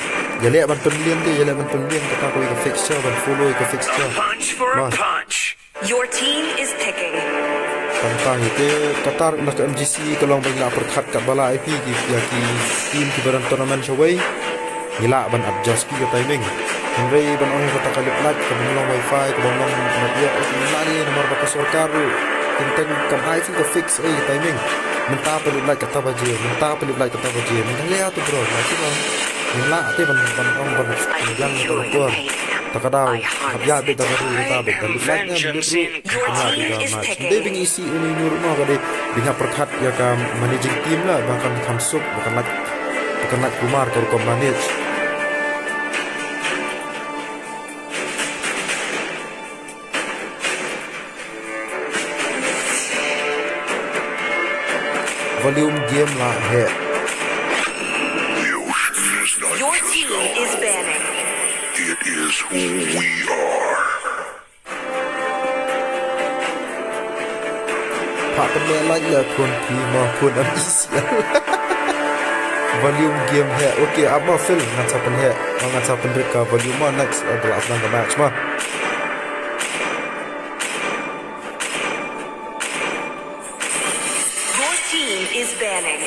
Jale ban penlian dia jale ban penlian kita kawai ke fixture ban follow ke fixture. Your team is picking. Tentang itu Qatar nak MGC kalau banyak perkat kat bala IP ya ki team ki badan tournament showi. Gila ban adjust ki timing. Henry ban orang kata kalip lag ke banglang wifi ke banglang network itu lari nomor baka sorkar tentang kam IP ke fix timing. Minta perlu lag kata baje, minta perlu lag kata baje. Minta lihat tu bro, nanti bang. Minta tu ban orang ban yang itu tu. Takadau, habya bet takadu kita bet. Lagnya begitu. Nah, kita match. Dia bing isi ini nurut no kade bingha perkat ya kam managing team lah bahkan kamsup bukan nak kumar kalau manage. Volume game lah hai. Your team is banning. It is who we are. Pak pernah like lah pun prima pun ambisial. Volume game hai. Okay, apa film ngan siapa hai? Ngan siapa mereka volume mana next adalah sedang match mah. Your team is banning.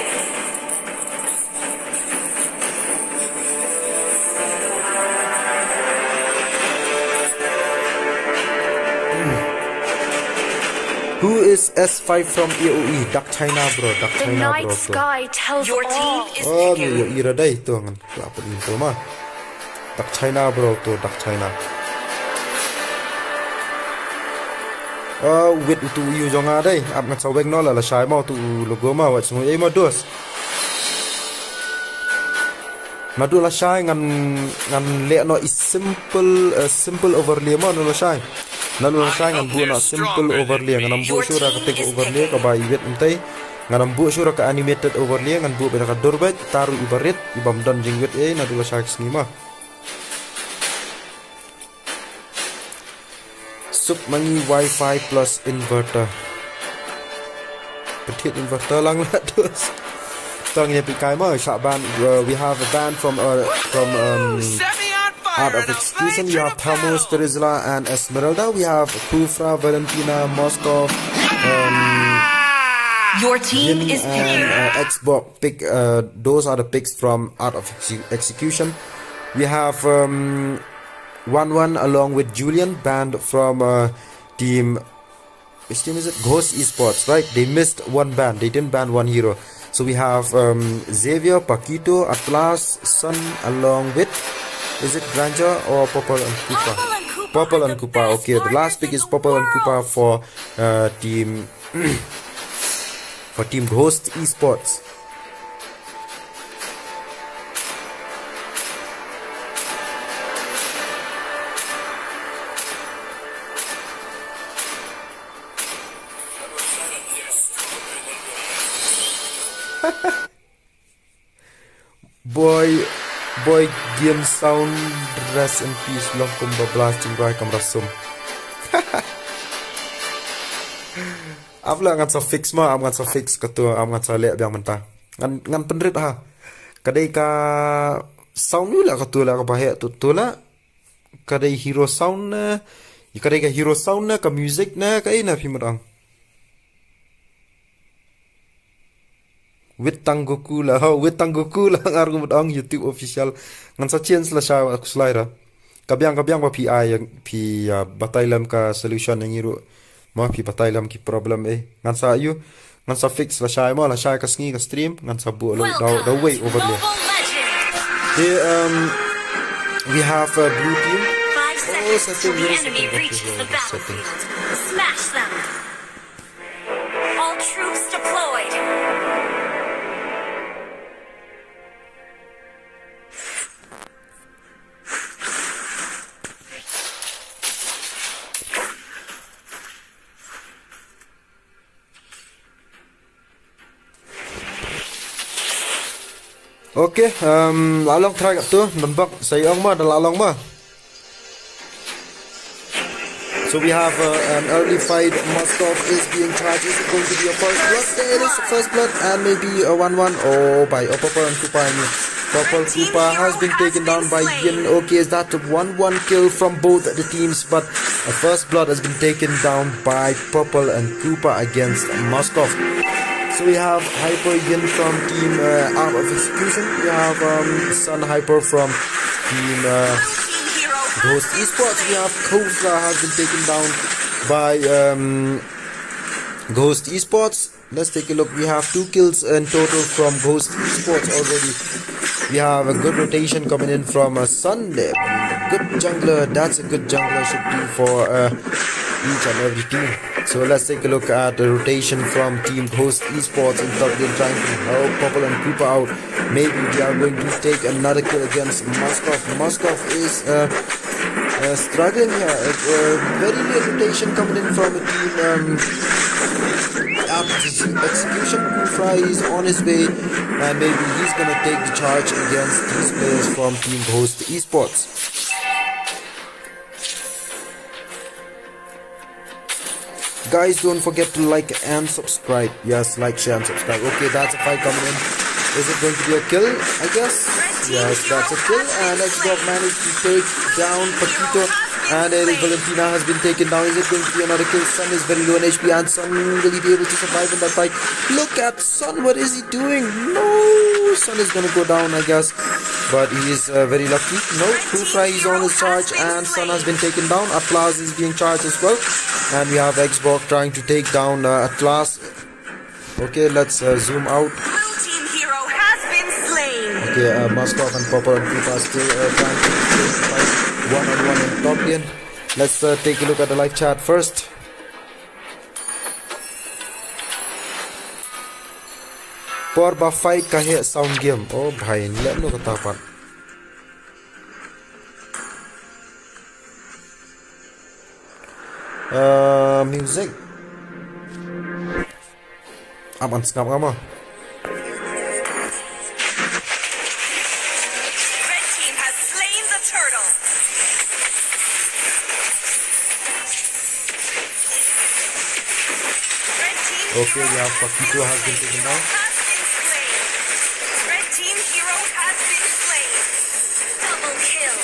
Who is S5 from EOE? Dark China bro, Dark The China night bro. sky tells Your team all. is Oh, picking. ni ira dai tu ngan. Apa ni tu mah? Dark China bro tu, Dark China. Wait tu you jonga dai. Ap ngan saweng no la shai mau tu logo ma wat semua ai ma dos. Madu la shai ngan le no is simple overlay ma no la shai. Lalu saya ngan buat nak simple overlay, ngan buat syura ketik overlay ke bayi wet entai, ngan buat syura ke animated overlay, ngan buat beda dorbet taruh ibarat ibam dan jengwet nadu saya kesini mah. Sub mangi wifi plus inverter. Petit inverter lang lah terus. Tang ye pikai mah Syaban. We have a band from Art of Execution. We have Thamus, Terizla, and Esmeralda. We have Kufra, Valentina, Moskov, Your team Yin is and picking. Xbox. Pick. Those are the picks from Art of Execution. We have 1-1 along with Julian, band from team. Which team is it? Ghost Esports, right? They missed one band. They didn't ban one hero. So we have Xavier, Paquito, Atlas, Sun, along with. Is it Granja or Purple and Koopa? Purple and Koopa. Okay, the last pick is Purple and Koopa for team Ghost Esports. Boy game sound, rest in peace long kumba blasting rai kam rasum. Afla ngan sa fix ma am ngan sa fix ketua am ngan sa lek biang mentah. Ngan penrit ha. Kadai ka sound ni lah ketua lah ka bahaya tu lah. Kadai hero sound na, kadai ka hero sound na ka music na ka ina pi madang. With Tanggoku lah ngarung madang YouTube official ngan sa chance lah sya aku slide kabiang ba PI yang pi batailam ka solution yang iru ma pi batailam ki problem ngan sa you ngan sa fix lah sya ma lah sya ka sngi ka stream ngan sa bu lo the way over there. We have a blue team. 5 seconds till the enemy reaches the battlefield. Smash them. All troops deployed. Okay, lalong try kat tu, nampak saya ang mah dah lalong mah. So we have an early fight. Moskov is being charged. Is it going to be a first blood? There it is, a first blood, and maybe a 1-1. Oh, by Purple and Koopa. Purple Koopa has been taken down by Yin. Okay, is that a 1-1 kill from both the teams? But a first blood has been taken down by Purple and Koopa against Moskov. So we have Hyper Yin from Team Art of Execution. We have Sun Hyper from Team Ghost Esports. We have Kovra has been taken down by Ghost Esports. Let's take a look. We have 2 kills in total from Ghost Esports already. We have a good rotation coming in from Sun there. Good jungler. That's a good jungler should do for each and every team. So let's take a look at the rotation from Team Ghost Esports in top lane, trying to help Purple and Koopa out. Maybe we are going to take another kill against Moskov. Moskov is struggling here. Very late rotation coming in from a team Execution. Kufra is on his way, and maybe he's gonna take the charge against these players from Team Ghost Esports. Guys, don't forget to like and subscribe. Yes, like, share and subscribe. Okay, that's a fight coming in. Is it going to be a kill? I guess. Yes, that's a kill. And Xbox managed to take down Paquito. And Valentina has been taken down. Is it going to be another kill? Sun is very low on HP. And Sun, will he be able to survive in that fight? Look at Sun. What is he doing? No. Sun is going to go down, I guess. But he is very lucky. No, Kufra is on his charge. And Sun has been taken down. Atlas is being charged as well. And we have Xbox trying to take down Atlas. Okay, let's zoom out. Okay, Moskov and Purple and Koopa are still trying to fight one-on-one in top lane. Let's take a look at the live chat first. Porba fight kahe sound game. Oh bhai, let me katapan. Music. Aman snap kama. Okay, we have Paquito has been taken down. Red team hero has been slain. Double kill.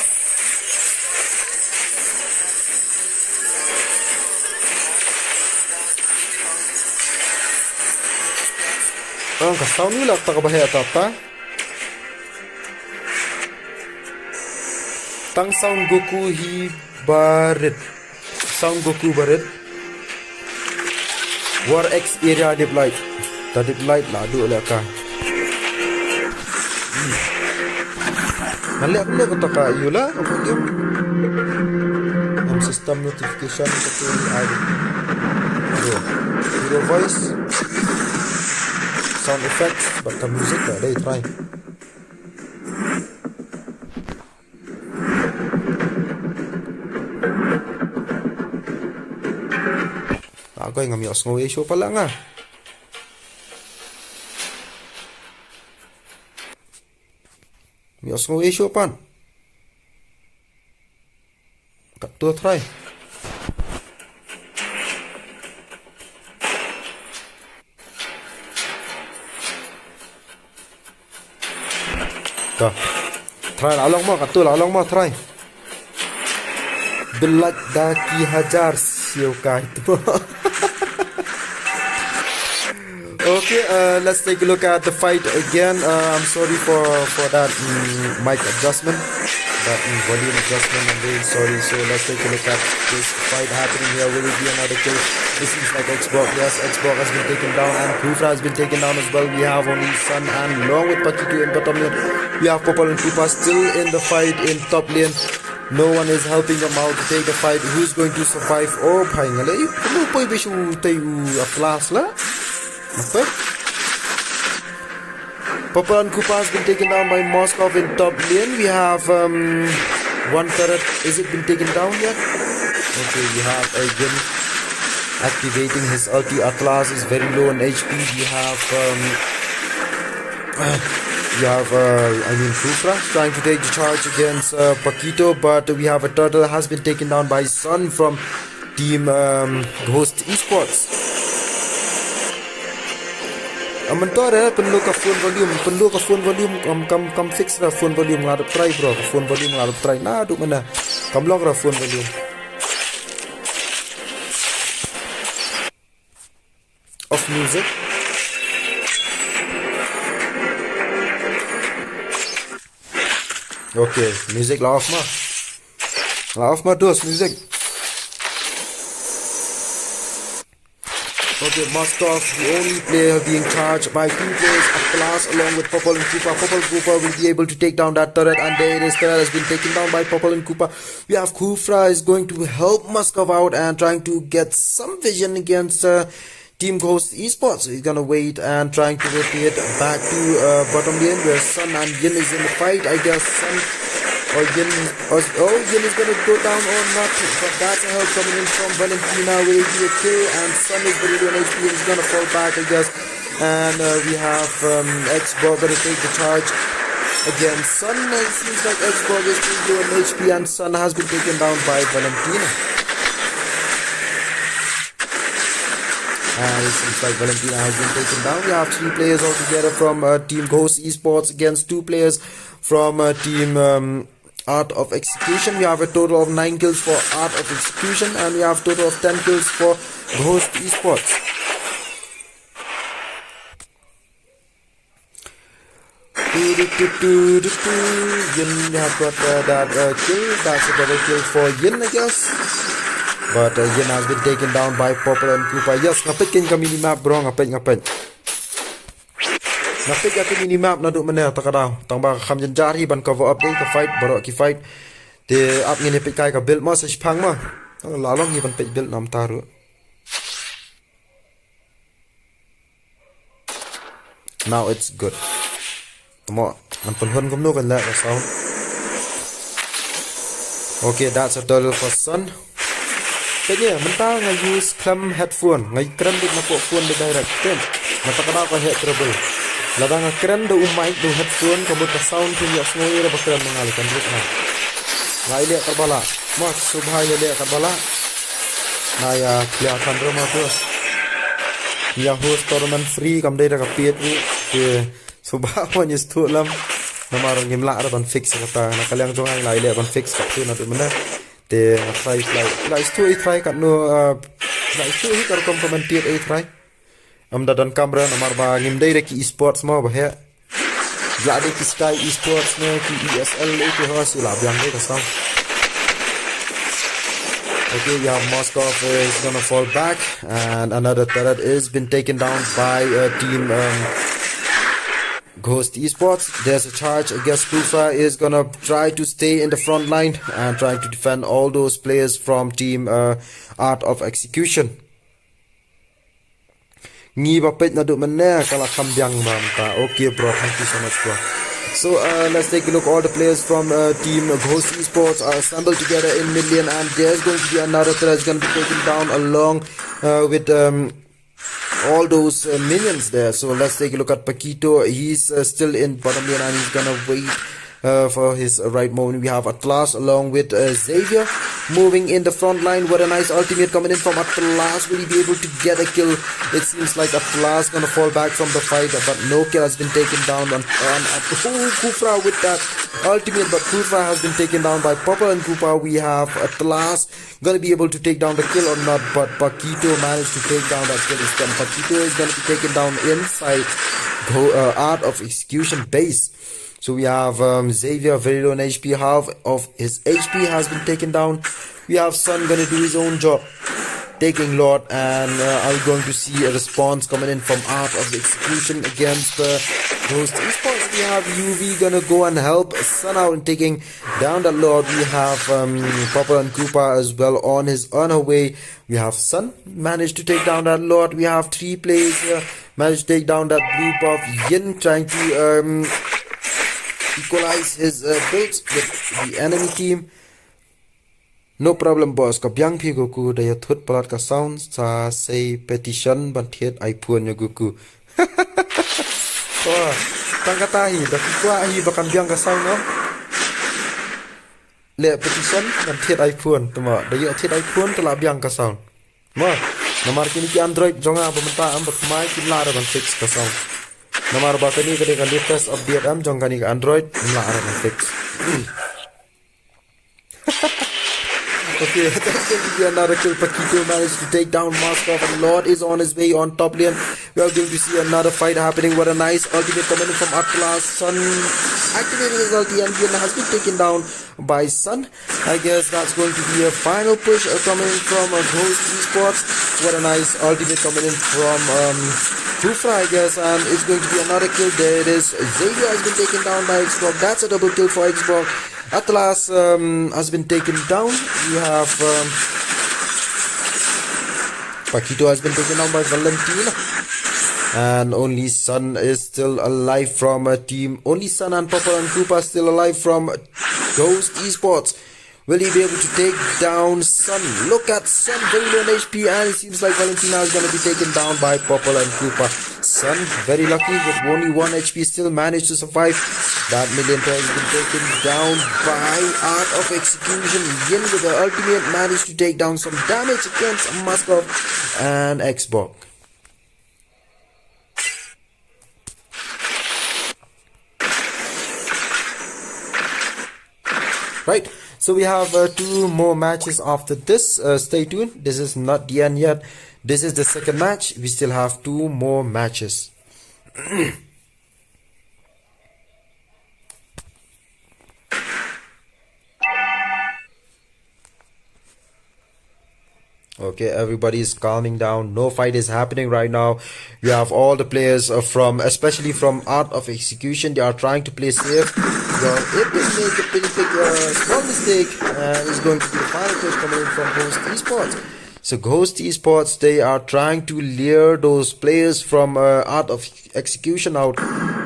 Ang kastaw nila takabahaya tata. Tang sound Goku hi barit. Sound Goku barit. WARx area deployed. The deployed lah do leka. Nali ako kata ka yula. Ang system notification kasi ada. Hero voice, sound effects, but the music lah. They try. Ako yung ngamios ng issue pala nga. Mios ng issue pan. Kakto try. Ka. Try along mo, kakto along mo, try. Belat daki hajar siyo kahit mo. Okay, let's take a look at the fight again. I'm sorry for that mic adjustment, that volume adjustment. I'm very sorry. So let's take a look at this fight happening here. Will it be another kill? This is like Xbox. Yes, Xbox has been taken down, and Kufra has been taken down as well. We have only Sun and along with Paquito in bottom lane. We have Purple and Koopa still in the fight in top lane. No one is helping them out to take the fight. Who's going to survive? Oh, bhai ngale. Ano po ibig tayo Atlas la? Okay. Purple and Koopa has been taken down by Moskov in top lane. We have one turret. Is it been taken down yet? Okay, we have again activating his ulti. Atlas is very low on HP. We have Kufra trying to take the charge against Paquito, but we have a turtle has been taken down by Sun from team Ghost Esports. Mentore perlu ke phone volume kam fix ra phone volume ngadap try bro phone volume ngadap try na duk mana kam lock ra phone volume off music. Okay, music la off ma dos music. Okay, Moskov, the only player being charged by 2 players at class along with Popol and Koopa. Popol and Koopa will be able to take down that turret, and there it is. Turret has been taken down by Popol and Koopa. We have Kufra is going to help Moskov out and trying to get some vision against Team Ghost Esports. He's gonna wait and trying to rotate back to bottom lane where Sun and Yin is in the fight. I guess Sun or Yin is gonna go down or not, but that's a help coming in from Valentina with a kill, and Sun is very low on HP and is gonna fall back, I guess. And we have Xborg gonna take the charge against Sun. It seems like Xborg is still low on HP and Sun has been taken down by Valentina. And it seems like Valentina has been taken down. We have 3 players altogether from Team Ghost Esports against 2 players from Team Art of Execution. We have a total of 9 kills for Art of Execution, and we have a total of 10 kills for Ghost Esports. Yin have got that kill. That's a double kill for Yin, I guess. But Yin has been taken down by Popol and Koopa. Yes, ngapit ka minimap bro, ngapit. Ngapit ka minimap na duk mana takadaw. Tang ba kham jan jari ban cover up ka fight baro ki fight. Te up ngini pit kai ka build ma sa phang ma. La long hi ban pit build nam taru. Now it's good. Tamo man pun hun kom no kan la ka sound. Okay, that's a total for Sun. Thế nhỉ, mình ta ngay use clam headphone, ngay kren được nạp phone được direct ten, nạp cái đó có hệ trouble. Là đang kren được mic được headphone, có một cái sound thì nhớ ngồi rồi bắt kren mengalihkan ruk na. Ngay lihat terbala, mas subhai lihat terbala. Nah ya kelihatan rumah terus. Ya host tournament free, kam đây là cái piet thì subhai punya stu lam. Nama orang game lah ada ban fix kata, nak kalian jong ang lai lihat ban fix kat tu nanti mana. Te try try kat no try kar komplementir try da dan kamera namar ba ngim dai ki esports mo ba he la de ki sky esports ne ki ESL ke hosi la byang dai ka sam. Okay, we have Moscow is gonna fall back, and another turret is been taken down by team Ghost Esports. There's a charge. I guess Kufa is gonna try to stay in the front line and trying to defend all those players from team Art of Execution. Ngi ba pet na do manne kala kambyang mamta. Okay bro, thank you so much bro. So let's take a look. All the players from team Ghost Esports are assembled together in mid lane, and there's going to be another threat that's going to be taken down along with all those minions there. So let's take a look at Paquito. He's still in bottom lane and he's gonna wait for his right moment. We have Atlas along with Xavier moving in the front line. What a nice ultimate coming in from Atlas. Will he be able to get a kill? It seems like Atlas gonna fall back from the fight, but no kill has been taken down on Kufra with that ultimate, but Kufra has been taken down by Popol and Koopa. We have Atlas gonna be able to take down the kill or not, but Paquito managed to take down that kill instead. Paquito is gonna be taken down inside Art of Execution base. So we have Xavier very low on HP. Half of his HP has been taken down. We have Sun gonna do his own job, taking Lord, and are we going to see a response coming in from Art of Execution against Ghost Esports? We have UV gonna go and help Sun out in taking down the Lord. We have Popol and Koopa as well on her way. We have Sun managed to take down that Lord. We have 3 players here managed to take down that blue buff. Yin trying to equalize his builds with the enemy team. No problem boss. Kabyang pi Goku daya thut palat ka sounds sa say petition bantiet ay puan ya Goku. Oh, tangkatahi, daki kwa ahi bakan biang ka sound no. le petition dan thiet iPhone tama da yo thiet iPhone tala biang ka sound ma namar kini ki Android jonga bamta am batmai ki lara ban fix ka sound namar ba kani kade ka latest update am jong kani ka Android lara ban fix Okay, that's going to be another kill. Paquito managed to take down Moskov, and Lord is on his way on top lane. We are going to see another fight happening. What a nice ultimate coming in from Atlas. Sun activating his ulti, and Yin has been taken down by Sun. I guess that's going to be a final push coming in from Ghost Esports. What a nice ultimate coming in from Kufra, I guess, and it's going to be another kill. There it is. Xavier has been taken down by Xbox. That's a double kill for Xbox. Atlas has been taken down. We have Paquito has been taken down by Valentina, and only Sun is still alive from a team. Only Sun and Papa and Koopa still alive from Ghost Esports. Will he be able to take down Sun? Look at Sun, very low on HP, and it seems like Valentina is going to be taken down by Popple and Koopa. Sun, very lucky, with only 1 HP, still managed to survive. That million has been taken down by Art of Execution. Yin with the ultimate managed to take down some damage against Moskov and Xbox. Right. So we have 2 more matches after this. Stay tuned. This is not the end yet. This is the second match. We still have 2 more matches. Okay, everybody is calming down. No fight is happening right now. You have all the players especially from Art of Execution. They are trying to play safe. If they make a pretty big small mistake, it's going to be the final push coming in from Ghost Esports. So Ghost Esports, they are trying to lure those players from Art of Execution out.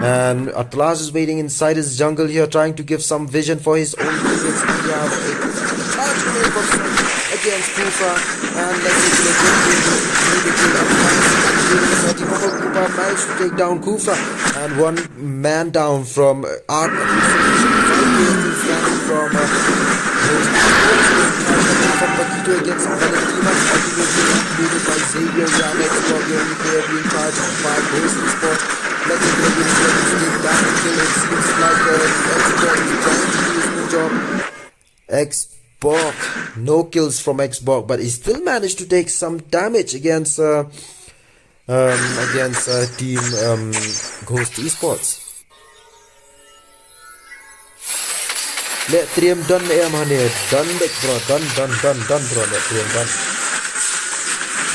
And Atlas is waiting inside his jungle here, trying to give some vision for his own teammates. We have a charge coming from against Kufa, and let's Kufa managed to take down Kufa, and 1 man down from Art of Execution. From Paquito against Valentina, activated by Xavier. We have Xbox, the only player being charged by Ghost Esports. Let's take down the kill. It seems like Xbox is trying to do his new job. Xbox, no kills from Xbox, but he still managed to take some damage against team Ghost Esports. Let Trium done honey, done bro, done bro, let Trium done.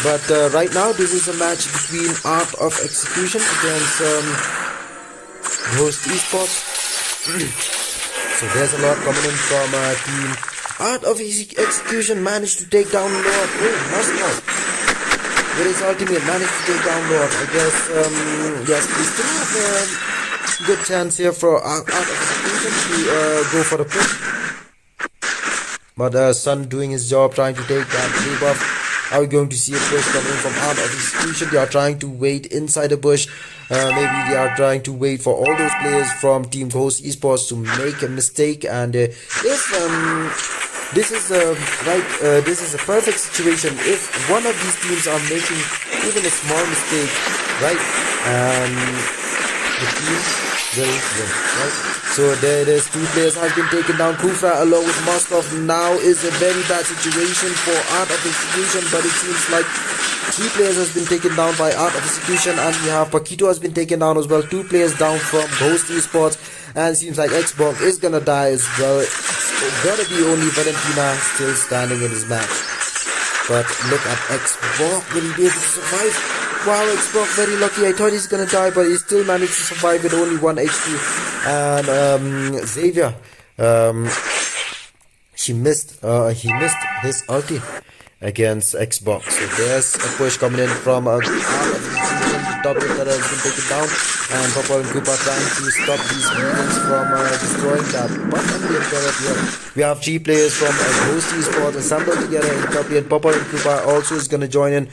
But right now this is a match between Art of Execution against Ghost Esports. So there's a lot coming in from team Art of Execution. Managed to take down Lord. Oh, Moskov with his ultimate managed to take down Lord. I guess yes, we still have a good chance here for Art of Execution to go for the push. But Sun doing his job, trying to take that debuff. Are we going to see a push coming from Art of Execution? They are trying to wait inside the bush. Maybe they are trying to wait for all those players from Team Ghost Esports to make a mistake. And if this is this is a perfect situation. If one of these teams are making even a small mistake, right, the team will win, right? So there it is. 2 players have been taken down. Kufa along with Moskov now is a very bad situation for Art of Execution, but it seems like 3 players has been taken down by Art of Execution, and we have Paquito has been taken down as well. 2 players down from Ghost Esports, and it seems like Xbox is gonna die as well. It's gonna be only Valentina still standing in his match. But look at Xbox, will he be able to survive? Wow, Xbox very lucky. I thought he's gonna die, but he still managed to survive with only 1 HP. And Xavier, he missed his ulti against Xbox. So there's a push coming in from the top that has been taken down, and Papa and Koopa trying to stop these minions from destroying that. But on the other here, we have 3 players from Ghost Esports assembled together in top lane. Papa and Koopa also is gonna join in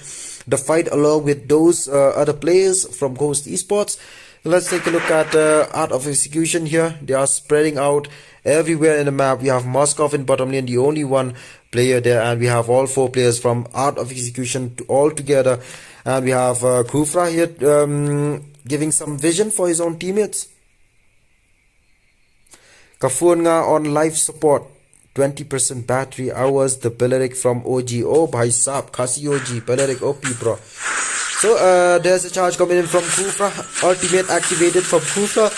the fight along with those other players from Ghost Esports. Let's take a look at Art of Execution here. They are spreading out everywhere in the map. We have Moskov in bottom lane, the only one player there, and we have all 4 players from Art of Execution all together. And we have Kufra here giving some vision for his own teammates. Kafurnga on life support, 20% battery hours. The Belleric from OG. Oh, bhai sab, KHASI OG, Belleric OP, bro. So there's a charge coming in from Kufra. Ultimate activated from Kufra.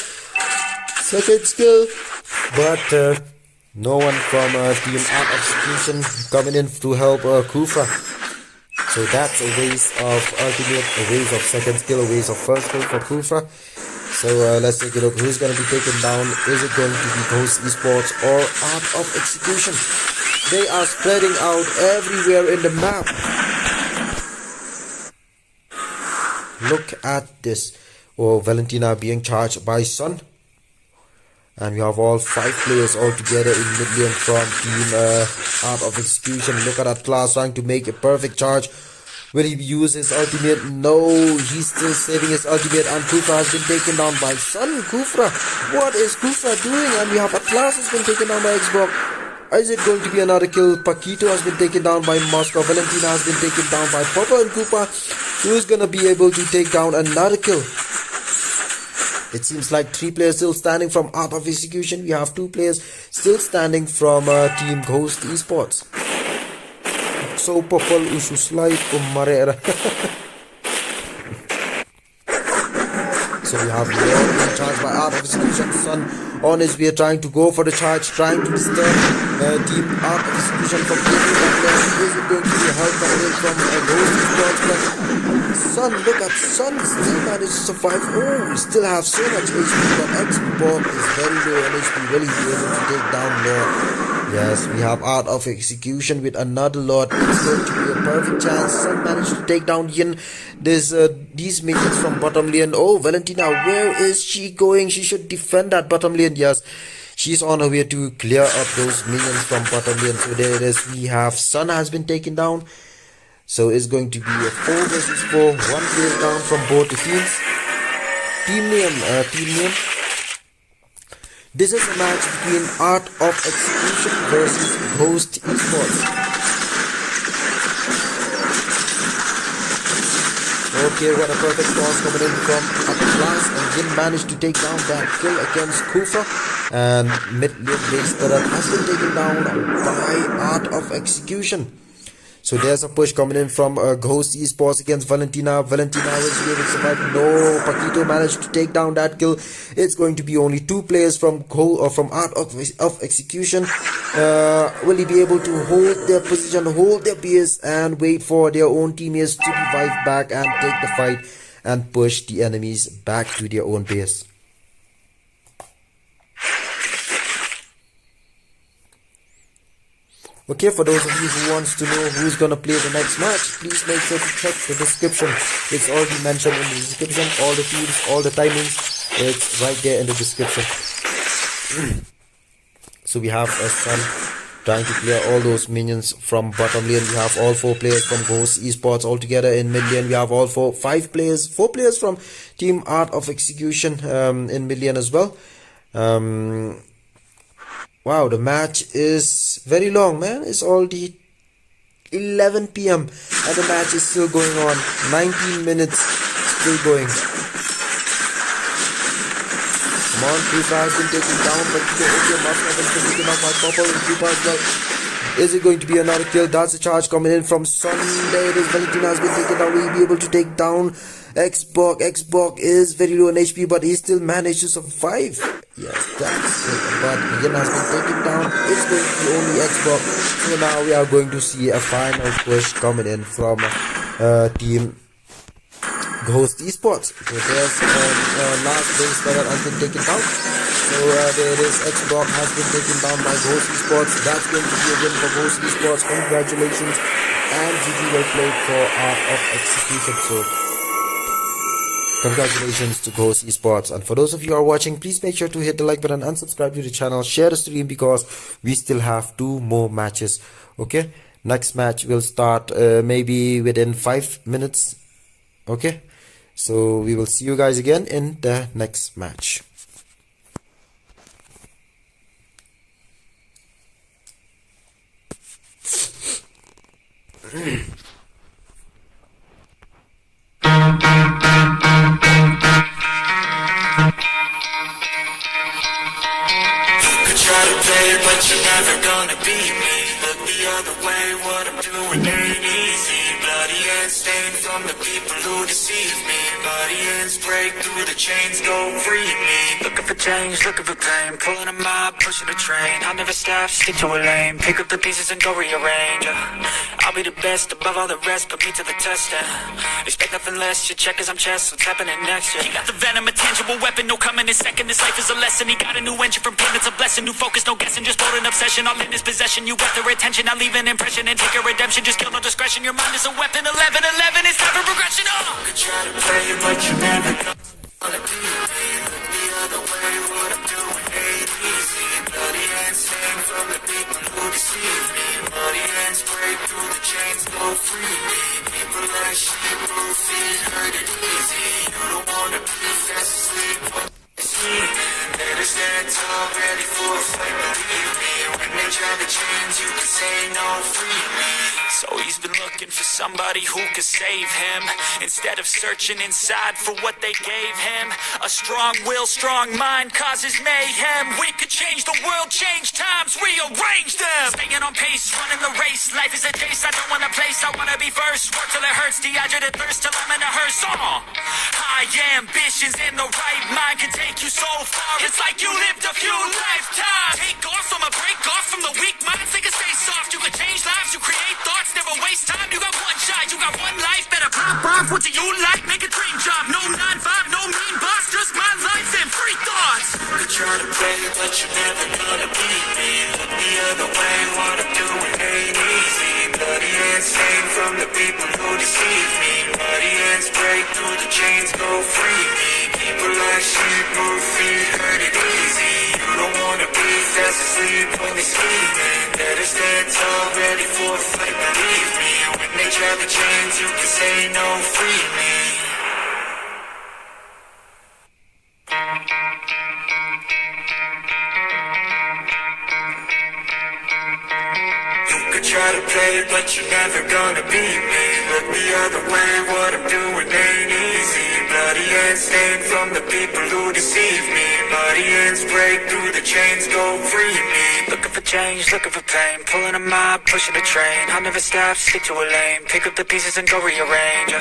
Second skill, but no one from Team Art of Execution coming in to help Kufra. So that's a waste of ultimate, a waste of second skill, a waste of first skill for Kufra. So let's take a look who's going to be taken down. Is it going to be Ghost Esports or Art of Execution? They are spreading out everywhere in the map. Look at this. Oh, Valentina being charged by Sun. And we have all 5 players all together in mid lane from Team Art of Execution. Look at that class trying to make a perfect charge. Will he use his ultimate? No, he's still saving his ultimate, and Kufra has been taken down by Sun. Kufra, what is Kufra doing? And we have Atlas has been taken down by Xbox. Is it going to be another kill? Paquito has been taken down by Moscow. Valentina has been taken down by Papa and Koopa. Who is going to be able to take down another kill? It seems like 3 players still standing from Art of Execution. We have 2 players still standing from Team Ghost Esports. So purple ususlay kumarera. So we have Leon being charged by Art of Execution. Sun on his way trying to go for the charge, trying to disturb Team Art of Execution from taking that lane. Is it going to be help coming in from Ghost Esports? Sun, look at Sun, still managed to survive. Oh, we still have so much HP, but Xbox is very low on HP. Will he be able to take down Lord? Yes, we have Art of Execution with another Lord. It's going to be a perfect chance. Sun managed to take down Yin. There's these minions from bottom lane. Oh, Valentina, where is she going? She should defend that bottom lane. Yes, she's on her way to clear up those minions from bottom lane. So there it is. We have Sun has been taken down. So it's going to be a 4 versus 4. 1 player down from both the teams. Team name. This is a match between Art of Execution versus Ghost Esports. Okay, what a perfect toss coming in from Atlas, and Jin managed to take down that kill against Kufa. And mid lane base turret has been taken down by Art of Execution. So there's a push coming in from Ghost Esports against Valentina. Valentina was able to survive. No, Paquito managed to take down that kill. It's going to be only 2 players from Art of Execution. Will he be able to hold their position, hold their base, and wait for their own teammates to revive back and take the fight and push the enemies back to their own base? Okay, for those of you who wants to know who's gonna play the next match, please make sure to check the description. It's already mentioned in the description. All the teams, all the timings, it's right there in the description. So we have a Sun trying to clear all those minions from bottom lane. We have all 4 players from Ghost Esports all together in mid lane. We have all 4 players from Team Art of Execution in mid lane as well. Wow, the match is very long, man. It's already 11 PM and the match is still going on. 19 minutes still going. Come on, Kufa has been taken down, but Moscow has been taken down by Purple and Kufa as well. Is it going to be another kill? That's a charge coming in from Sunday. It is Valentina has been taken down. Will he be able to take down Xbox? Xbox is very low on HP, but he still managed to survive. Yes, that's it. But Yin has been taken down. It's going to be only Xbox. So now we are going to see a final push coming in from Team Ghost Esports. So there's last base that has been taken down. So there is Xbox has been taken down by Ghost Esports. That's going to be a win for Ghost Esports. Congratulations. And GG well played for Art of Execution. So congratulations to Ghost Esports. And for those of you who are watching, please make sure to hit the like button and subscribe to the channel. Share the stream because we still have 2 more matches. Okay, next match will start maybe within 5 minutes. Okay, So we will see you guys again in the next match. Try to play, but you're never gonna beat me. Look the other way, what I'm doing ain't easy. Bloody hands stained from the people who deceive me. Bloody hands break through the chains, go free me. Looking for change, looking for pain. Pulling a mob, pushing a train. I'll never stop, stick to a lane. Pick up the pieces and go rearrange. I'll be the best above all the rest, put me to the test. Expect nothing less, your check is I'm chess. What's happening next? He got the venom, a tangible weapon, no coming in second. This life is a lesson. He got a new engine from pain, it's a blessing. New focus, no guessing, just bold and obsession. All in his possession, you got their attention. I'll leave an impression and take your redemption. Just kill no discretion, your mind is a weapon. 11-11, it's time for progression. Oh! Could try to play, but you never gonna beat me. Look the other way, what I'm doing ain't easy. Bloody hands stained from the people who deceive me. Bloody hands break through the chains, go free me. People like sheep who feet hurt it easy. You don't wanna be fast asleep when you see me. Better stand tall, ready for a fight, believe me. When they try to change, you can say no, free me. So he's been looking for somebody who could save him, instead of searching inside for what they gave him. A strong will, strong mind causes mayhem. We could change the world, change times, rearrange them. Staying on pace, running the race. Life is a chase, I don't want a place, I wanna be first. Work till it hurts, dehydrated thirst till I'm in a hearse. High ambitions in the right mind can take you so far. It's like you lived a few lifetimes. Take off from a break off from the weak minds. They can stay soft, you can change lives, you create thoughts. Never waste time, you got one shot, you got one life. Better pop off, what do you like? Make a dream job, no 9-5, no mean boss. Just my life and free thoughts. You try to play, but you're never gonna beat me. Look the other way, what I'm doing ain't easy. Bloody hands stained from the people who deceive me. Bloody hands break through the chains, go free me. People like sheep move feet, hurt it easy. You don't wanna be fast asleep when they scheming. Better stand tall, ready for a fight, believe me. When they try to change, you can say no, free me. You could try to play, but you're never gonna beat me. Look the other way, what I'm doing ain't easy. Bloody hands stained from the people who deceive me. Bloody hands break through the chains, go free me. Looking for change, looking for pain. Pulling a mob, pushing a train. I'll never stop, stick to a lane. Pick up the pieces and go rearrange.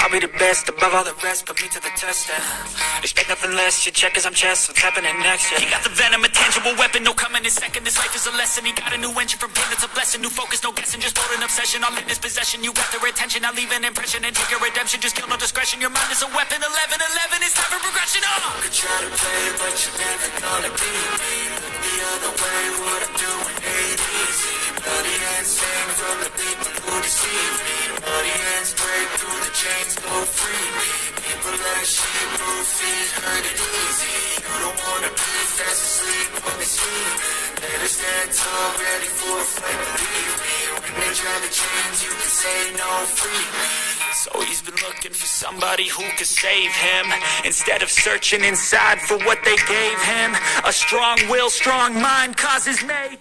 I'll be the best above all the rest, put me to the test. Expect nothing less, your check is I'm chess. What's happening next? He got the venom, a tangible weapon, no coming in second. This life is a lesson. He got a new engine from pain, it's a blessing. New focus, no guessing, just bold and obsession. All in his possession, you got their attention. I'll leave an impression and take your redemption. Just kill no discretion, your mind is a weapon. 11-11, it's time for progression. Oh! Could try to play, but you're never gonna beat me. Look the other way, what I'm doing ain't easy. Bloody hands stained from the people who deceive me. Bloody hands break through the chains, go free me. People like sheep move feet, hurt it easy. You don't wanna be fast asleep when they scheming. Better stand tall, ready for a fight, believe me. When they try to change, you can say no, free me. So he's been looking for somebody who could save him, instead of searching inside for what they gave him. A strong will, strong mind causes may.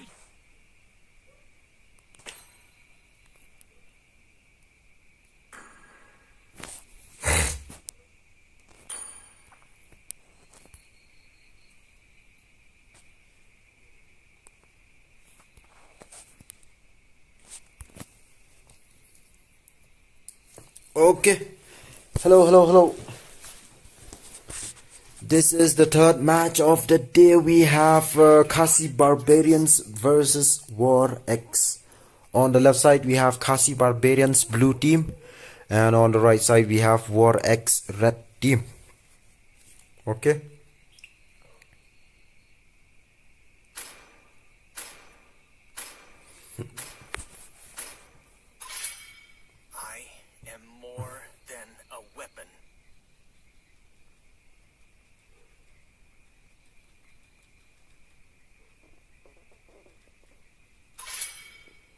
Okay, hello. This is the third match of the day. We have KHASI Barbarians versus WARx. On the left side we have KHASI Barbarians blue team, and on the right side we have WARx red team. Okay. I am more than a weapon.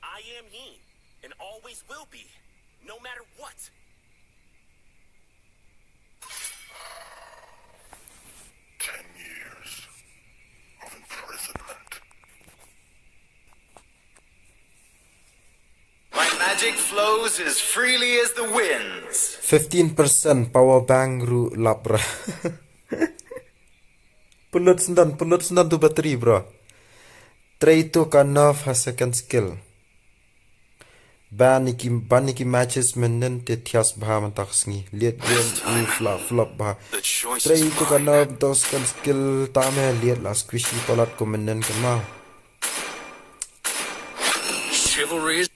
I am he, and always will be, no matter what. magic flows as freely as the winds. 15% power bank ru labra. Pulut sendan tu battery bro. Try to kanaf ha second skill. Ban niki matches menen te thias bha man taksngi. Liet game flop bha. Try to kanaf dos second skill ta me liet la squishy palat ko menen kan mau. Chivalry is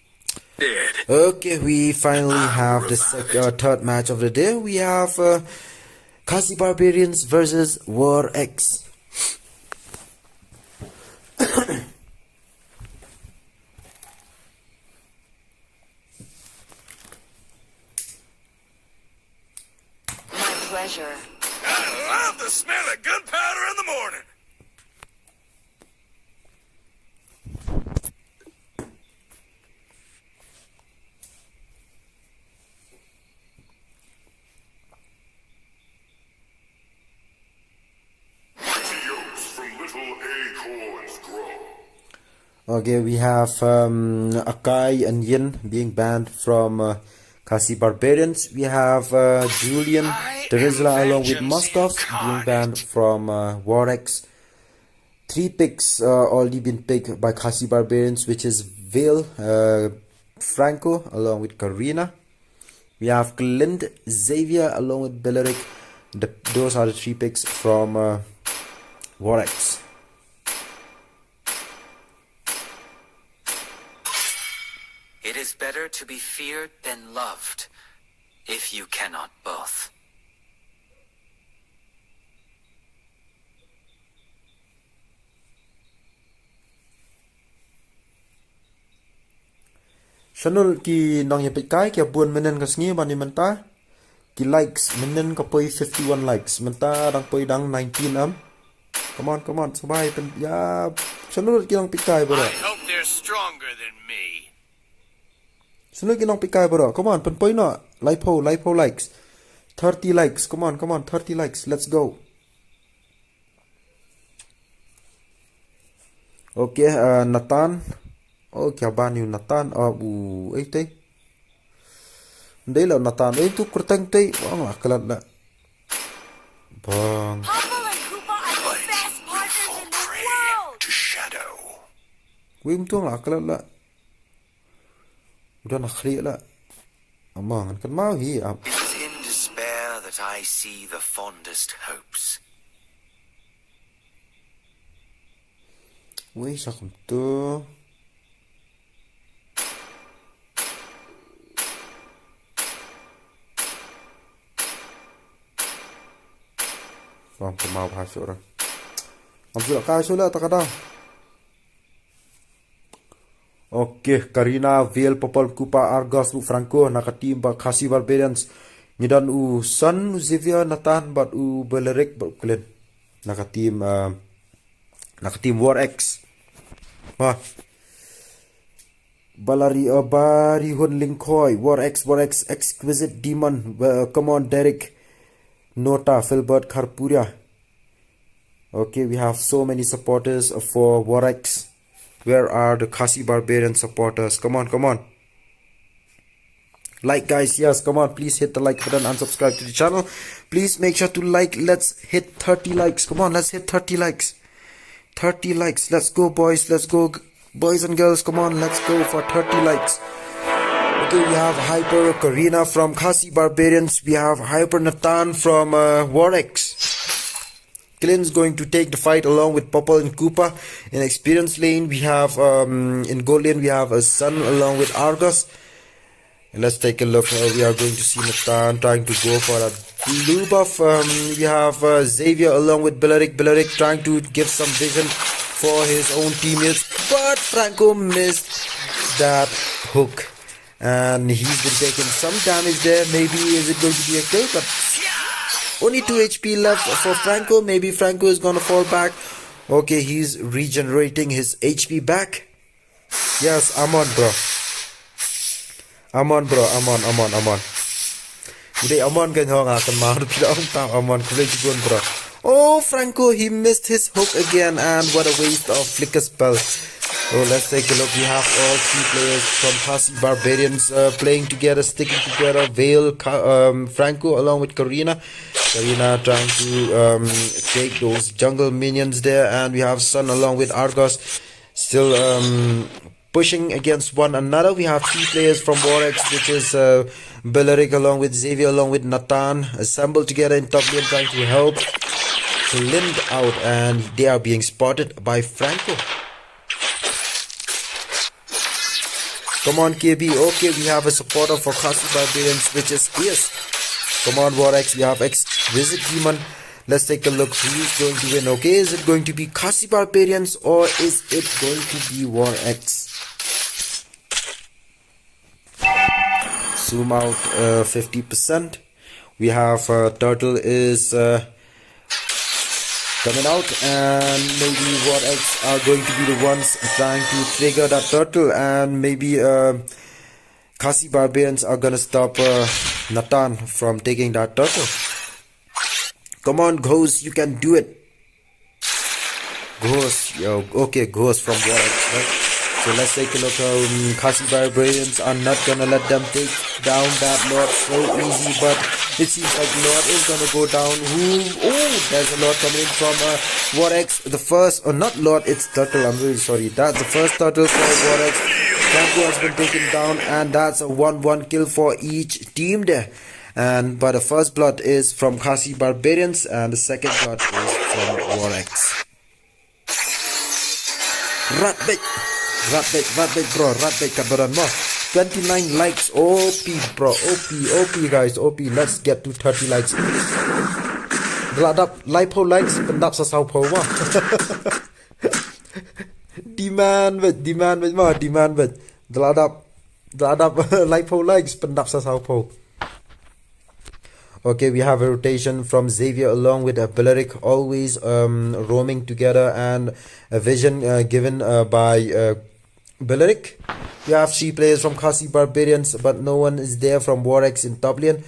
dead. Okay, we finally have the third match of the day. We have KHASI Barbarians versus WARx. My pleasure. I love the smell of gunpowder in the morning. Okay, we have Akai and Yin being banned from KHASI Barbarians. We have Julian, ʟıy̑ːʊʍ along with Mostov being banned from WARx. 3 picks already been picked by KHASI Barbarians, which is Vale, Franco along with Karina. We have Clint, Xavier along with Belleric. Those are the 3 picks from WARx. It is better to be feared than loved, if you cannot both. Chanel ki nong ye pikai ki buon menen ka sngi bani menta ki likes menen ka poi 51 likes menta dang poi dang 19 am. Come on sabai pen ya Chanel ki nong pikai bro. I hope they're stronger than me. Chanel ki nong pikai bro. Come on pen poi no lipo likes 30 likes. Come on 30 likes. Let's go. Okay, Nathan. Oh, kya ban yung Nathan? Ay tay. Hindi lang Nathan. Ay, ito kurtang tay. Bang, akalat na. Bang. Humble and Koopa are the best partners in the world! To shadow. Uy, ito ang akalat na. Udah nakri na. Amang, kan mau hi. It is in despair that I see the fondest hopes. Uy, sakum to. Bang, mau pasok orang. Ambil kasih lah tak ada. Okay, Karina, Vale, Popol, Kupa, Argos, Franco, nakatim ba KHASI Barbarians. Ngidan Sun, Xavier, Nathan, bat Belleric, bat Clint. Nakatim WARx. Bari Hun Linkoy, WARx, Exquisite Demon, come on Derek. Nota, Philbert, Karpuria. Okay, we have so many supporters for WARx. Where are the KHASI Barbarian supporters? Come on. Like, guys, yes, come on. Please hit the like button and subscribe to the channel. Please make sure to like. Let's hit 30 likes. Come on, let's hit 30 likes. 30 likes. Let's go, boys. Let's go, boys and girls. Come on, let's go for 30 likes. Okay, we have Hyper Karina from KHASI Barbarians. We have Hyper Nathan from WARx. Clint's going to take the fight along with Popol and Koopa. In Experience Lane, we have in Gold Lane we have a Sun along with Argos. And let's take a look. We are going to see Nathan trying to go for a blue buff. We have Xavier along with Belleric. Belleric trying to give some vision for his own teammates, but Franco missed that hook. And he's been taking some damage there. Maybe is it going to be a kill? But only 2 HP left for Franco. Maybe Franco is gonna fall back. Okay, he's regenerating his HP back. Yes, I'm on, bro. I'm on. Udah aman kan ho akan mau tidak tahu aman crazy gun bro. Oh, Franco, he missed his hook again, and what a waste of flicker spell. Oh, let's take a look. We have all 3 players from KHASI Barbarians playing together, sticking together. Franco along with Karina. Karina trying to take those jungle minions there. And we have Sun along with Argos still pushing against one another. We have 3 players from WARx, which is ʍύʍļʊʍ along with Xavier along with Nathan, assembled together in top lane trying to help Clint out, and they are being spotted by Franco. Come on, KB. Okay, we have a supporter for KHASI Barbarians, which is Fierce. Come on, WARx. We have Exquisite Demon. Let's take a look who is going to win. Okay, is it going to be KHASI Barbarians or is it going to be WARx? Zoom out 50%. We have Turtle is coming out, and maybe WARx are going to be the ones trying to trigger that Turtle, and maybe KHASI Barbarians are gonna stop Nathan from taking that Turtle. Come on, Ghost, you can do it. Ghost, yo, okay, Ghost from WARx, right? So let's take a look. KHASI Barbarians are not gonna let them take down that Lord so easy, but it seems like Lord is gonna go down. Oh, there's a Lord coming in from WARx. The first, or not Lord, it's Turtle. I'm really sorry. That's the first Turtle for WARx. Franco has been taken down, and that's a 1-1 kill for each team there. And but the first blood is from KHASI Barbarians, and the second blood is from WARx. Ratbait, bro, ratbait kabaran mo. 29 likes, OP bro, OP guys, OP. Let's get to 30 likes. Gladap lipo likes, pendap sa sao po mo. Demand with Gladap lipo likes, pendap sa sao po. Okay, we have a rotation from Xavier along with ʍύʍļʊʍ, always roaming together, and a vision given by ʍύʍļʊʍ. We have 3 players from KHASI Barbarians, but no one is there from WARx in top lane.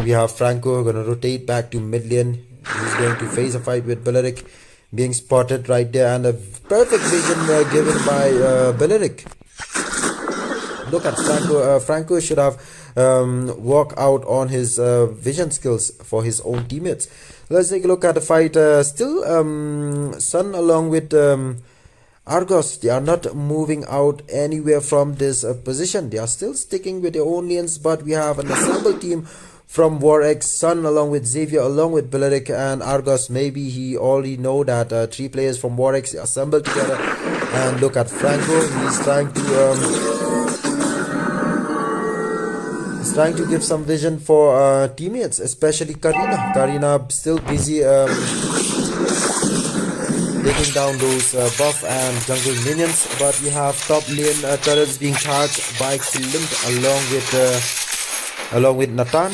We have Franco gonna rotate back to mid lane. He's going to face a fight with ʍύʍļʊʍ, being spotted right there, and a perfect vision given by ʍύʍļʊʍ. Look at Franco. Franco should have walk out on his vision skills for his own teammates. Let's take a look at the fight. Still Sun along with Argos, they are not moving out anywhere from this position. They are still sticking with their own lanes, but we have an assembled team from WARx. Sun along with Xavier along with ʍύʍļʊʍ and Argos. Maybe he already know that 3 players from WARx assembled together. And look at Franco. He's trying to give some vision for teammates, especially Karina. Karina still busy taking down those buff and jungle minions, but we have top lane turrets being charged by Clint along with Nathan.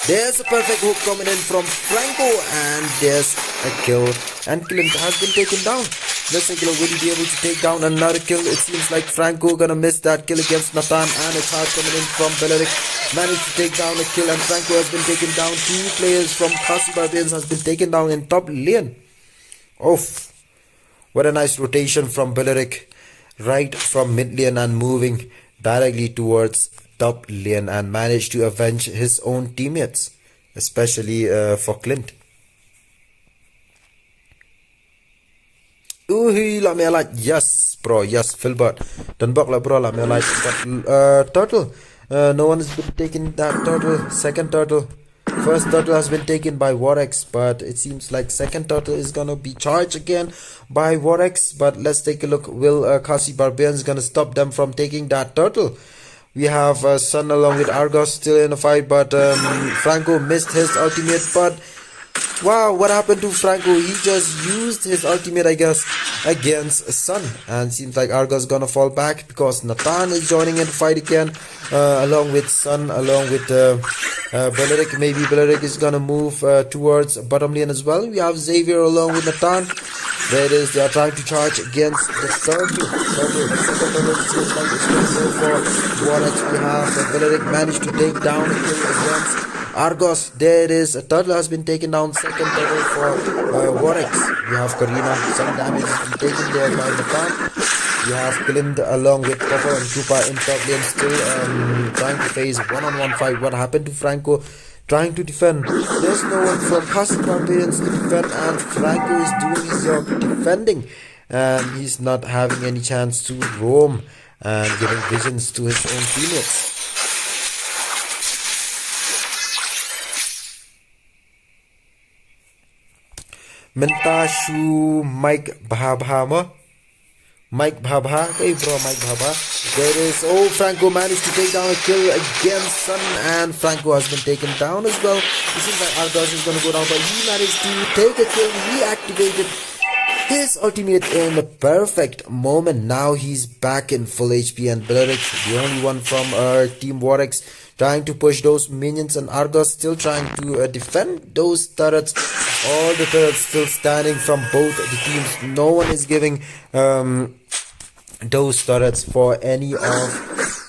There's a perfect hook coming in from Franco, and there's a kill, and Clint has been taken down. Let's take a look. Will he be able to take down another kill? It seems like Franco gonna miss that kill against Nathan, and a charge coming in from ʍύʍļʊʍ. Managed to take down a kill, and Franco has been taken down. 2 players from KHASI Barbarians has been taken down in top lane. Oh, what a nice rotation from ʍύʍļʊʍ, right from mid lane and moving directly towards top lane, and managed to avenge his own teammates, especially for Clint. Yes, bro, yes, Philbert. Dunbuck la bro, la me like, but Turtle. No one has been taking that Turtle. Second Turtle. First Turtle has been taken by WARx, but it seems like second Turtle is gonna be charged again by WARx. But let's take a look. Will KHASI Barbarians gonna stop them from taking that Turtle? We have Sun along with Argos still in the fight, but Franco missed his ultimate. But wow, what happened to Franco? He just used his ultimate, I guess, against Sun, and seems like Argos gonna fall back because Nathan is joining in the fight again, along with Sun, along with ʍύʍļʊʍ. Maybe ʍύʍļʊʍ is gonna move towards bottom lane as well. We have Xavier along with Nathan. There it is. They are trying to charge against the Turtle. The second Turtle seems like it's going to go for WARx. We have ʍύʍļʊʍ managed to take down a kill against Argos, there is a turtle has been taken down. Second turtle for WARx. You have Karina. Some damage has been taken there by the farm. You have Klind along with Papa and Koopa in top lane, still trying to face one-on-one fight. What happened to Franco? Trying to defend. There's no one from KHASI Barbarians to defend, and Franco is doing his job defending, and he's not having any chance to roam and giving visions to his own teammates. Mentashu Mike Bhabhama. Mike Bhabha, hey bro, Mike Bhabha. There is, oh, Franco managed to take down a kill against Sun, and Franco has been taken down as well. It seems like Argos is going to go down, but he managed to take a kill. He activated his ultimate in the perfect moment. Now he's back in full HP, and ʍы̑ɪʑ, the only one from Team WARx, trying to push those minions, and Argos still trying to defend those turrets. All the turrets still standing from both the teams. No one is giving those turrets for any of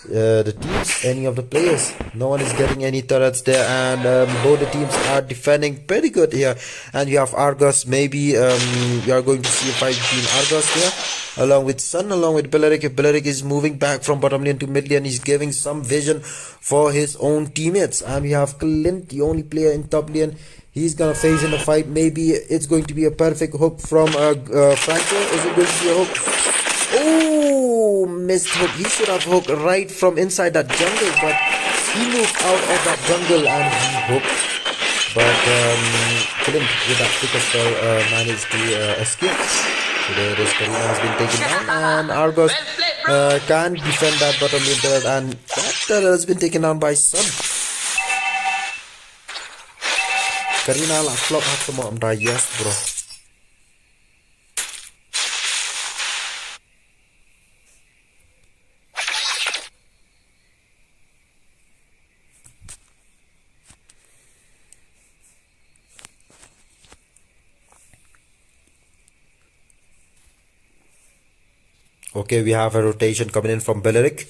the teams, any of the players. No one is getting any turrets there, and both the teams are defending pretty good here. And you have Argos. Maybe you are going to see a fight between Argos here along with Sun, along with ʍы̑ɪʑ. ʍы̑ɪʑ is moving back from bottom lane to mid lane. He's giving some vision for his own teammates. And we have Clint, the only player in top lane. He's gonna face in the fight. Maybe it's going to be a perfect hook from Franco. Is it going to be a hook? Oh, missed hook. He should have hooked right from inside that jungle, but he moved out of that jungle and he hooked. But Clint with that flicker spell managed to escape. So there is, Karina has been taken down, and Argos can't defend that bottom lane turret, and that turret has been taken down by Sun. Karina lah flop hat semua yes bro. Okay, we have a rotation coming in from ʍы̑ɪʑ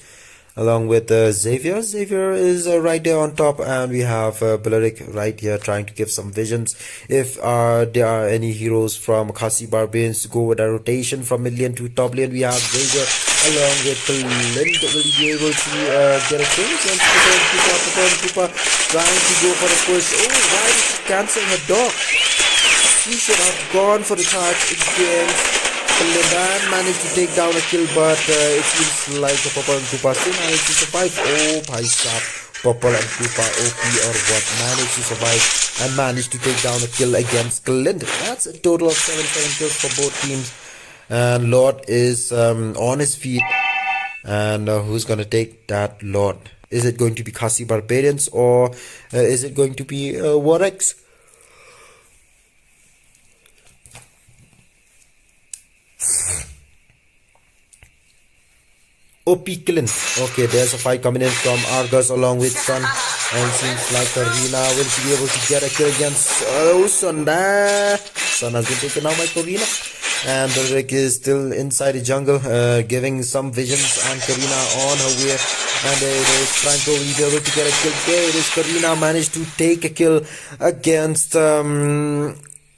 along with Xavier. Xavier is right there on top, and we have ʍы̑ɪʑ right here trying to give some visions. If there are any heroes from KHASI Barbarians to go with a rotation from mid lane to top lane, we have Xavier along with Klind. Will he be able to get a kill against Koopa trying to go for the push. Oh, why did she cancel her dog? She should have gone for the charge against Klind, managed to take down a kill, but it seems like Purple and Koopa still managed to survive. Oh, bhai sahab, Purple and Koopa OP or what, managed to survive and managed to take down a kill against Klind. That's a total of 7 kills for both teams, and Lord is on his feet. And who's gonna take that Lord? Is it going to be KHASI Barbarians, or is it going to be WARx? OP Klind. Okay, there's a fight coming in from Argos along with Sun, and seems like Karina will be able to get a kill against Sun. Sun has been taken out by Karina, and ʍы̑ɪʑ is still inside the jungle, giving some visions, and Karina on her way. And there is Franco will be able to get a kill. There it is, Karina managed to take a kill against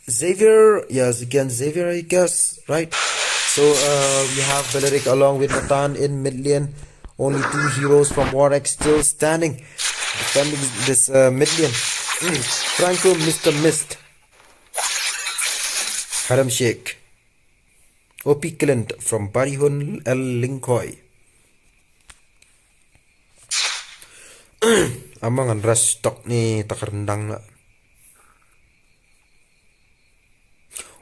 Xavier. Yes, against Xavier, I guess, right? So we have ʍы̑ɪʑ along with Nathan in mid lane. Only 2 heroes from WARx still standing, defending this mid lane. Franco, Mr. Mist, Haram Sheikh, OP Klind from Barihun El Linkoy. Amang ang rush stock ni takarendang na.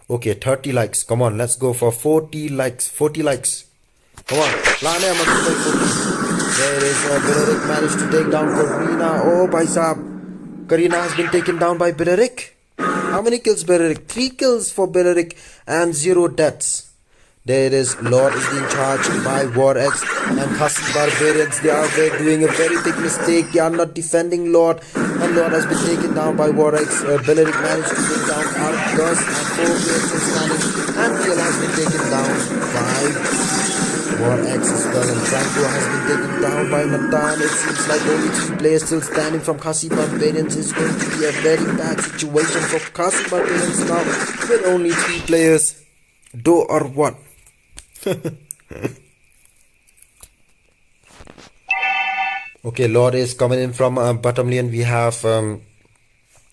Okay, 30 likes. Come on, let's go for 40 likes. 40 likes. Come on. There is ʍы̑ɪʑ managed to take down Karina. Oh, bhai sahab. Karina has been taken down by ʍы̑ɪʑ. How many kills ʍы̑ɪʑ? 3 kills for ʍы̑ɪʑ and 0 deaths. There it is. Lord is being charged by WARx, and KHASI Barbarians, they are doing a very big mistake. They are not defending Lord, and Lord has been taken down by WARx. ʍы̑ɪʑ managed to take down Argos, and 4 players are standing, and Fiel has been taken down by WARx as well, and Franco has been taken down by Nathan. It seems like only 3 players still standing from KHASI Barbarians. Is going to be a very bad situation for KHASI Barbarians now with only 3 players. Do or what? Okay, Lord is coming in from bottom lane. We have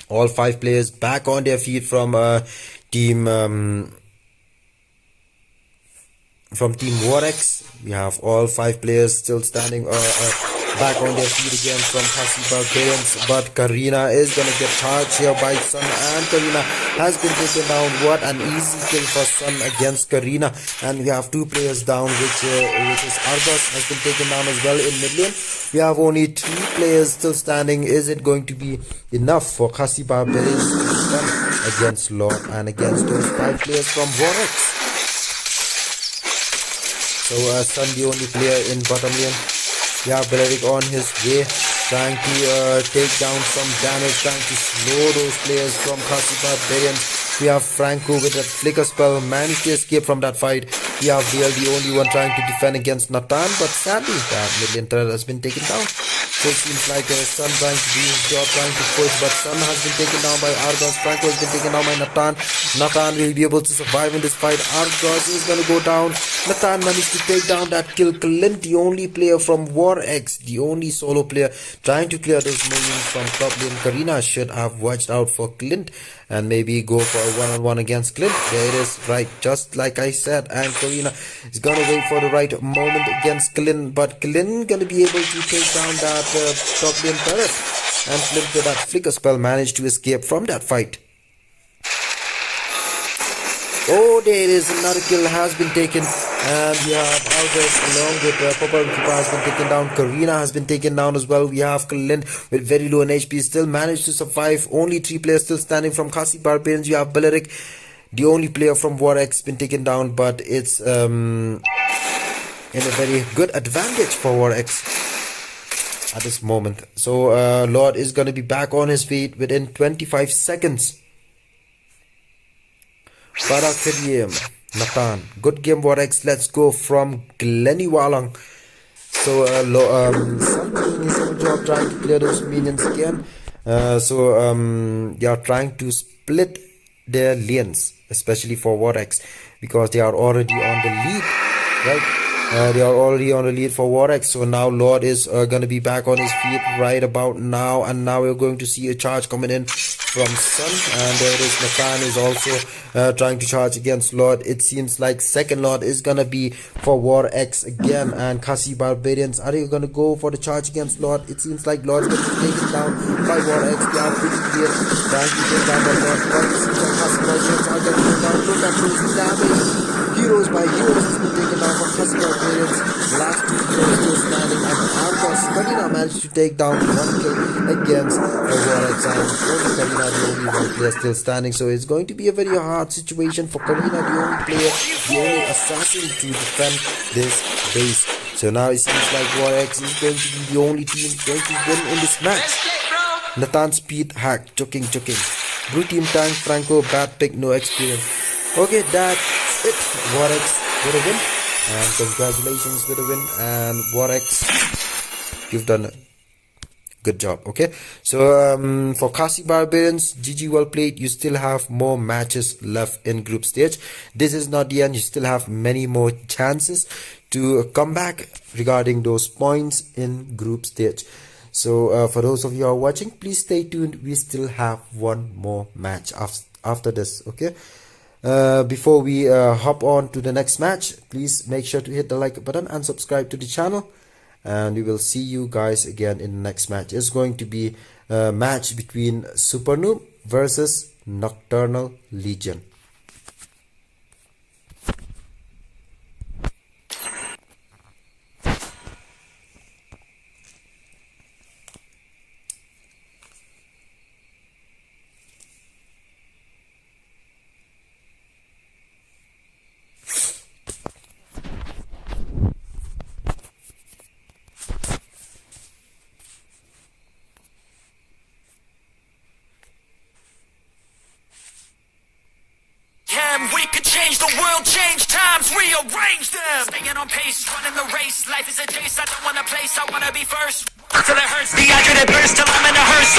all 5 players back on their feet from team WARx. We have all 5 players still standing back on their feet again from KHASI Barbarians, but Karina is gonna get charged here by Sun, and Karina has been taken down. What an easy kill for Sun against Karina, and we have 2 players down, which is ʍύ̑dos has been taken down as well in mid lane. We have only 3 players still standing. Is it going to be enough for KHASI Barbarians to defend against Lord and against those 5 players from WARx? So Sun, the only player in bottom lane. We have ʍcyric on his way, trying to take down some damage, trying to slow those players from KHASI Barbarians. We have Franco with a flicker spell, managed to escape from that fight. We have Veil, the only one trying to defend against Nathan, but sadly that mid lane turret has been taken down. So it seems like Sun trying to do his job, trying to push, but Sun has been taken down by ʍcyric. Franco has been taken down by Nathan. Nathan will be able to survive in this fight. ʍcyric is going to go down. Nathan managed to take down that kill. Clint, the only player from WARx, the only solo player trying to clear those minions from top lane. Karina should have watched out for Clint and maybe go for a one-on-one against Clint. There it is, right, just like I said, and Karina is gonna wait for the right moment against Clint, but Clint gonna be able to take down that top lane turret, and Clint with that flicker spell managed to escape from that fight. Oh, there is another kill has been taken, and we have Albert along with Papa has been taken down. Karina has been taken down as well. We have Clint with very low on HP, still managed to survive. Only 3 players still standing from KHASI Barbarians. We have ʍcyric, the only player from WARx, been taken down, but it's in a very good advantage for WARx at this moment. So Lord is going to be back on his feet within 25 seconds. Nathan, good game WARx. Let's go from Glennywalang. So Sun doing his own job, trying to clear those minions again. They are trying to split their lanes, especially for WARx, because they are already on the lead, right? They are already on the lead for WARx. So now Lord is going to be back on his feet right about now, and now we're going to see a charge coming in from Sun, and there it is. Nathan is also trying to charge against Lord. It seems like second Lord is gonna be for WARx again, and KHASI Barbarians, are they gonna go for the charge against Lord? It seems like Lord is gonna be taken down by WARx. They are pretty clear, trying to take down the Lord, but it seems like KHASI Barbarians are gonna go down. Look at those damage. Heroes by heroes has been taken down from KHASI Barbarians. Last 2 players still standing, and ʍcyric Karina managed to take down 1 kill against WARx, and only Karina the only 1 player still standing. So it's going to be a very hard situation for Karina, the only player, the only assassin to defend this base. So now it seems like WARx is going to be the only team going to win in this match. Nathan speed hack, joking. Blue team tank, Franco bad pick, no experience. Okay, that's it. WARx with a win, and congratulations with a win, and WARx, you've done it. Good job. Okay, so for KHASI Barbarians, GG, well played. You still have more matches left in group stage. This is not the end. You still have many more chances to come back regarding those points in group stage. So for those of you who are watching, please stay tuned. We still have 1 more match after this. Okay, before we hop on to the next match, please make sure to hit the like button and subscribe to the channel, and we will see you guys again in the next match. It's going to be a match between Super Noob versus Nocturnal Legion. rearrange them. Staying on pace, running the race. Life is a chase, I don't want a place, I wanna be first. Till it hurts, dehydrated burst, till I'm in a hearse.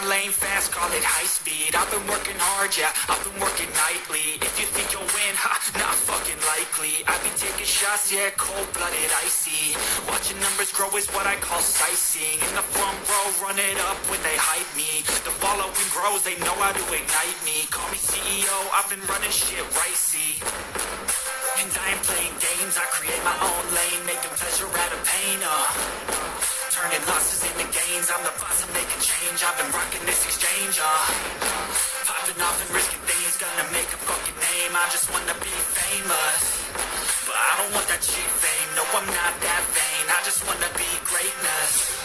Lane fast, call it high speed. I've been working hard, yeah, I've been working nightly. If you think you'll win, ha, not fucking likely. I be taking shots, yeah, cold-blooded, icy. Watching numbers grow is what I call sightseeing. In the front row, run it up when they hype me. The following grows, they know how to ignite me. Call me CEO, I've been running shit right, see. And I ain't playing games, I create my own lane, making pleasure out of pain, turning losses into gains, I'm the boss, I'm making change. I've been rocking this exchange, popping off and risking things, gonna make a fucking name. I just wanna be famous, but I don't want that cheap fame. No, I'm not that vain, I just wanna be greatness.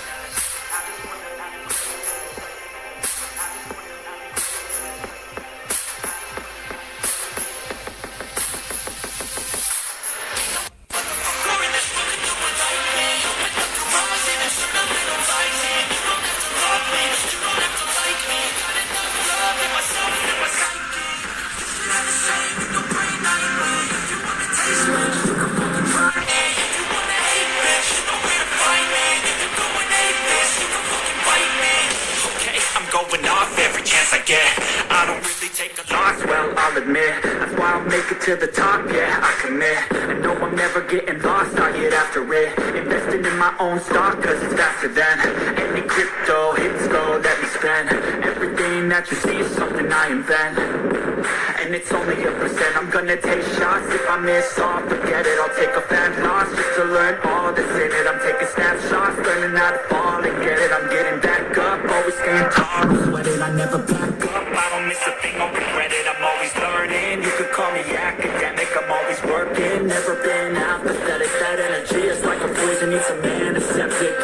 I get, I don't really take a loss, well, I'll admit. That's why I'll make it to the top, yeah, I commit. And no, I'm never getting lost, I get after it. Investing in my own stock, cause it's faster than any crypto hits go that we spend. Everything that you see is something I invent, and it's only a percent. I'm gonna take shots, if I miss off, forget it. I'll take a fan loss just to learn all that's in it. I'm taking snapshots, learning how to fall and get it. I'm getting back up, always staying tall, sweating, I never back up. I don't miss a thing, I'll regret it. I'm always learning, you could call me academic. I'm always working, never been apathetic. That energy is like a poison, needs a man, a septic.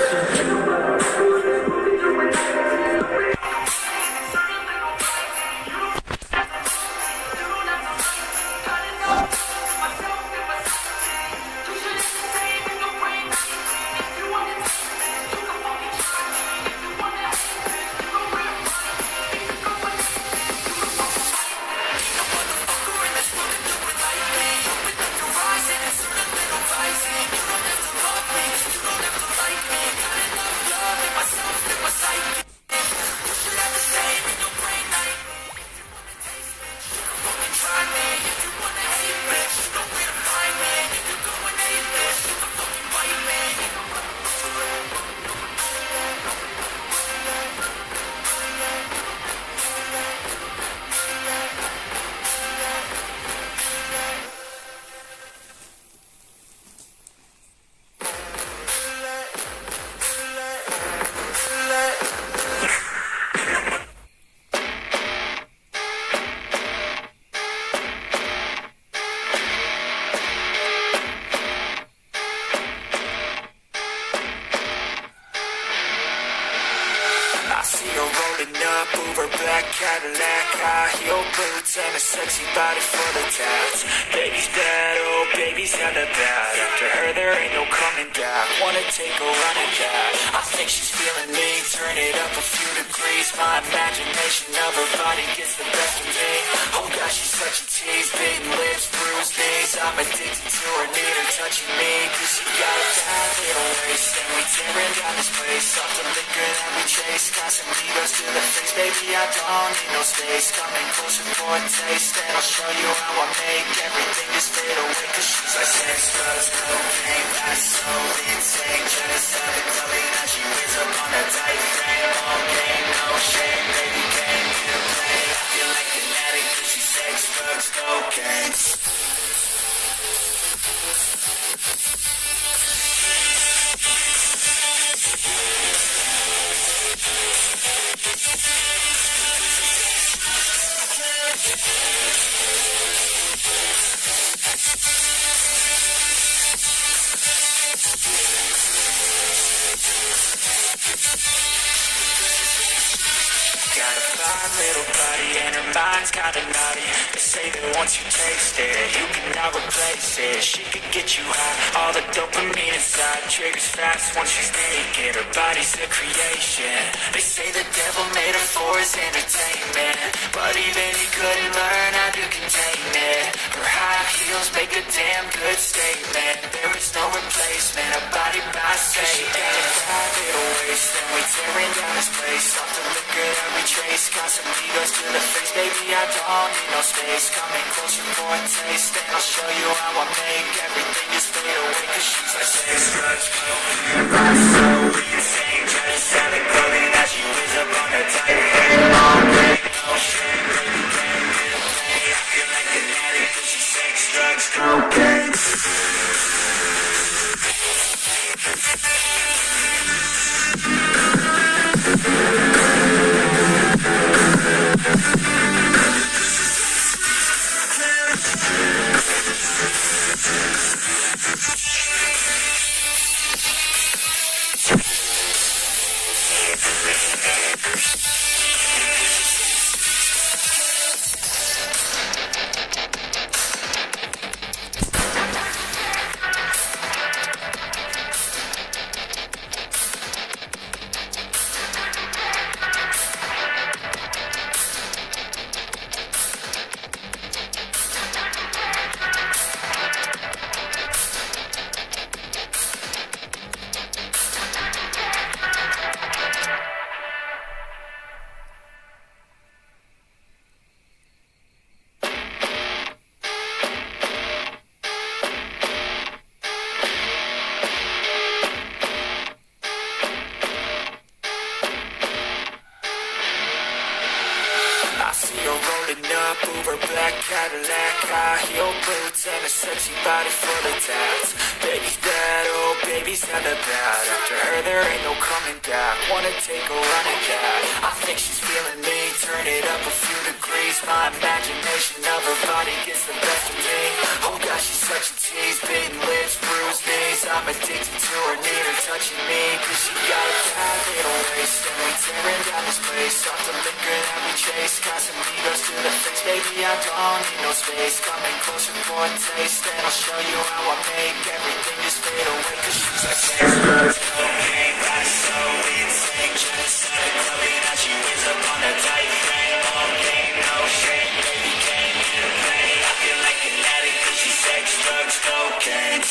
Cadillac, high heel boots, and a sexy body full of tats. Baby's bad, oh baby's hella bad. After her there ain't no coming back. Wanna take a run at that? I think she's feeling me. Turn it up a few degrees. My imagination of her body gets the best of me. Oh gosh, she's such a tease. Big lips, bruised knees. I'm addicted to her, need her touching me. Cause she got a bad little waist, and we tearing down this place. Off the liquor that we chase. Casamigos to the face, baby, I don't need no space. Coming closer for a taste, and I'll show you how I make everything just fade away. Cause she's like sex, drugs, cocaine. That's so insane. Just have it telling that she wears up on a tight frame. All game, no shame, baby, came here to play. I feel like an addict cause she's sex, drugs, cocaine. mind's kinda naughty. They say that once you taste it, you cannot replace it. She could get you high, all the dopamine inside triggers fast once she's naked. Her body's a creation. They say the devil made her for his entertainment, but even he couldn't learn how to contain it. Her high heels make a damn good statement. There is no replacement, a body by Satan. She got a fat little waist, and we tearing down this place. Off the liquor that we trace, got some egos to the face. Baby, I don't need no space. Coming closer for a taste, and I'll show you how I make everything just fade away. Cause she's like sex, drugs, cocaine, body so insane. Just have it clothing that she wears up on her tight head. Long day, no shame, baby, can't get away. I feel like an addict, cause she's sex, drugs, cocaine. Uber black Cadillac, high heel boots, and a sexy body full of tats. Baby's bad, oh baby's hella bad. After her there ain't no coming back. Wanna take a run at that? I think she's feeling me. Turn it up a few degrees. My imagination of her body gets the best of me. Oh gosh, she's such a tease. Bitten lips, bruised knees. I'm addicted to her, need her touching me. Cause she got a bad little waist, and we tearing down this place. Off the liquor that we chase, got some egos to the face. Baby, I don't need no space. Coming closer for a taste, and I'll show you how I make everything just fade away. Cause she's like sex, drugs, cocaine, body so insane. Just said a clubbing that she wears up on a tight frame. Long game, no shame, baby can't get away. I feel like an addict cause she's sex, drugs, cocaine.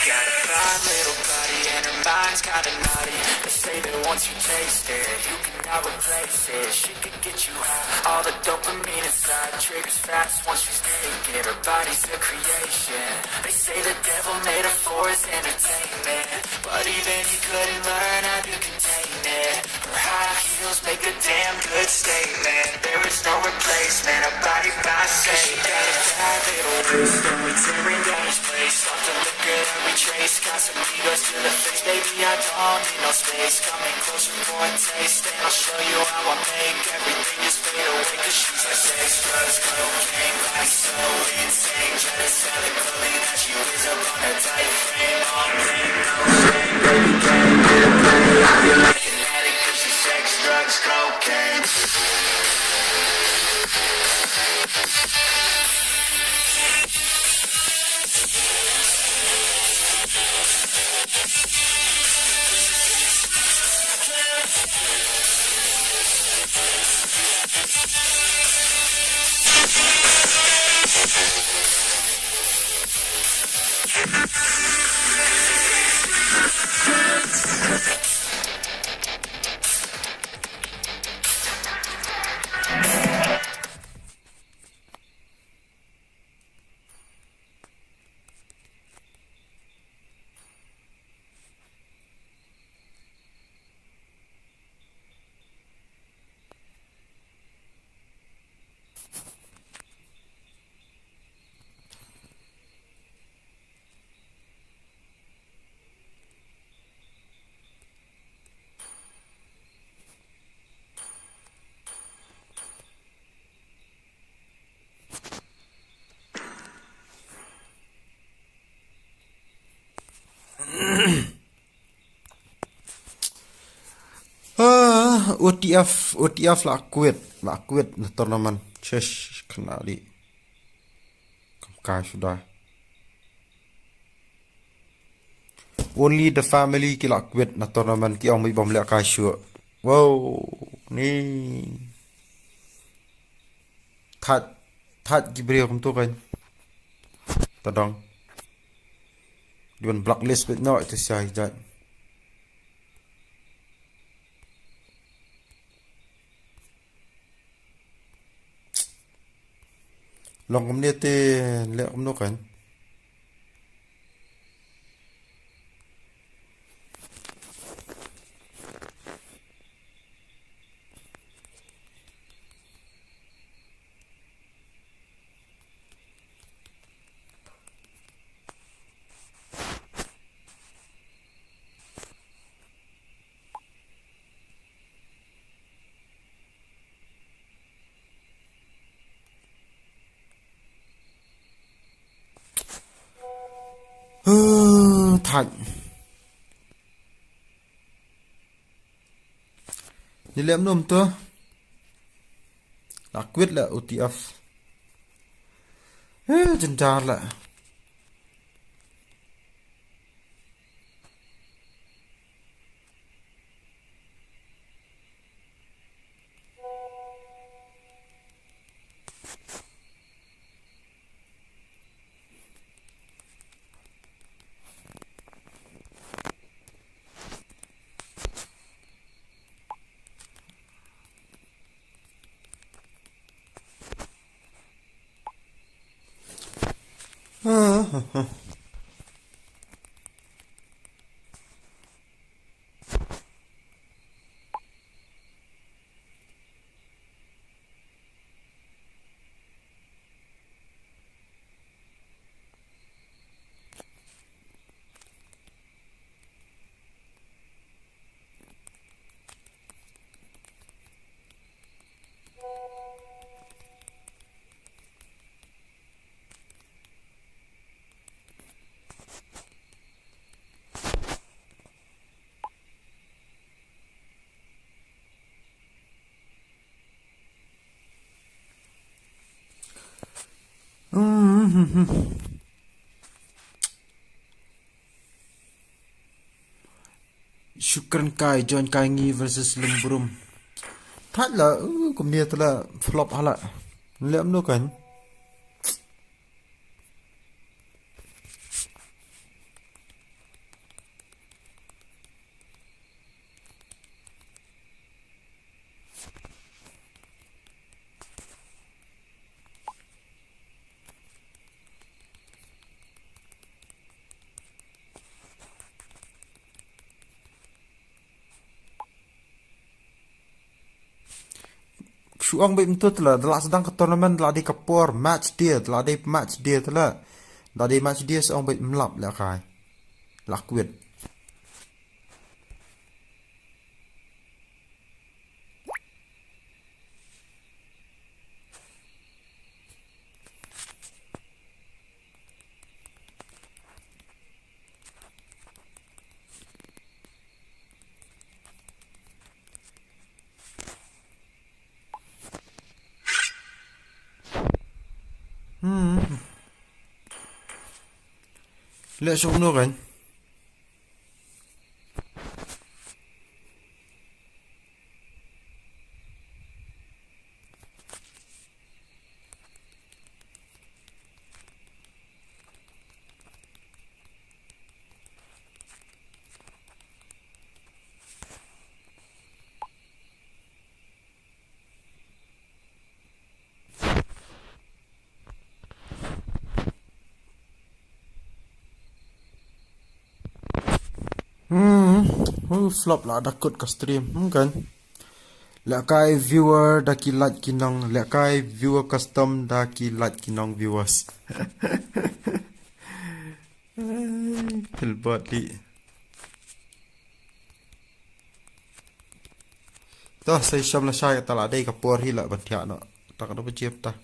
Got a fine little body and her mind's kinda naughty. They say that once you taste it, you cannot replace it. She can get you high, all the dopamine inside triggers fast once she's naked. Her body's a creation. They say the devil made her for his entertainment, but even he couldn't learn how to contain it. Her high heels make a damn good statement. There is no replacement, a body by Satan. She got a fat little waist, and we tearing down this place. Off the liquor that we trace, got some egos to the face. Baby, I don't need no space. Coming closer for a taste, and I'll show you how I make everything just fade away. Cause she's like sex, drugs, cocaine, body so insane. Just have it clothing that she wears up on a tight frame. Long game, no shame, baby can't get away. I feel like an addict cause she's sex, drugs, cocaine. OTF lah kuit tournament Chesh kena di kamkai sudah. Only the family ki lah kuit na tournament ki ong bom lek kai sure. Wow, ni Thật Gabriel không tôi kan. Tadang. Diwan blacklist but no to say that. Long community lek kom no kan. Thật. Đi lem nôm tơ. Đã quyết là OTF. Chân ra lại. Syukran Kai John Kai Ngi versus Lembrum. Thật là cũng như là flop hala. Lem no kan. Suang bị mtu telah sedang ke tournament telah di kapor match dia telah di match dia suang bị melap lah kai lah kuit Lệ xuống nước anh. Flop lah dakut ke stream kan. Lekai viewer dah kilat kinong, lekai viewer custom dah kilat kinong viewers. Telbot li. Dah saya syam lah saya tak ada kapur hilang bantiak nak. Tak ada berjep dah.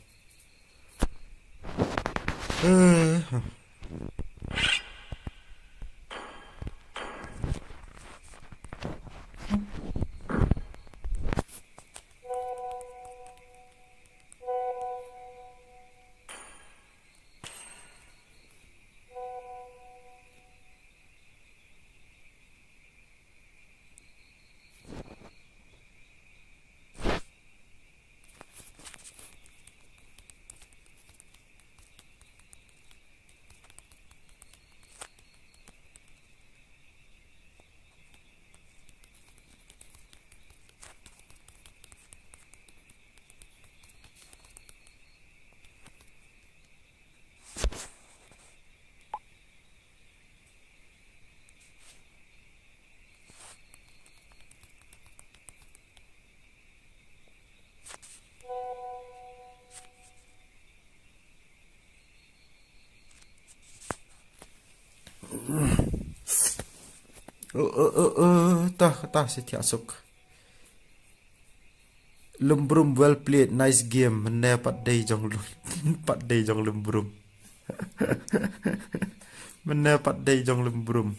Tah setiap sok. Lembrum well played, nice game. Mana pat day jong pat day jong lembrum. Mana pat day jong lembrum.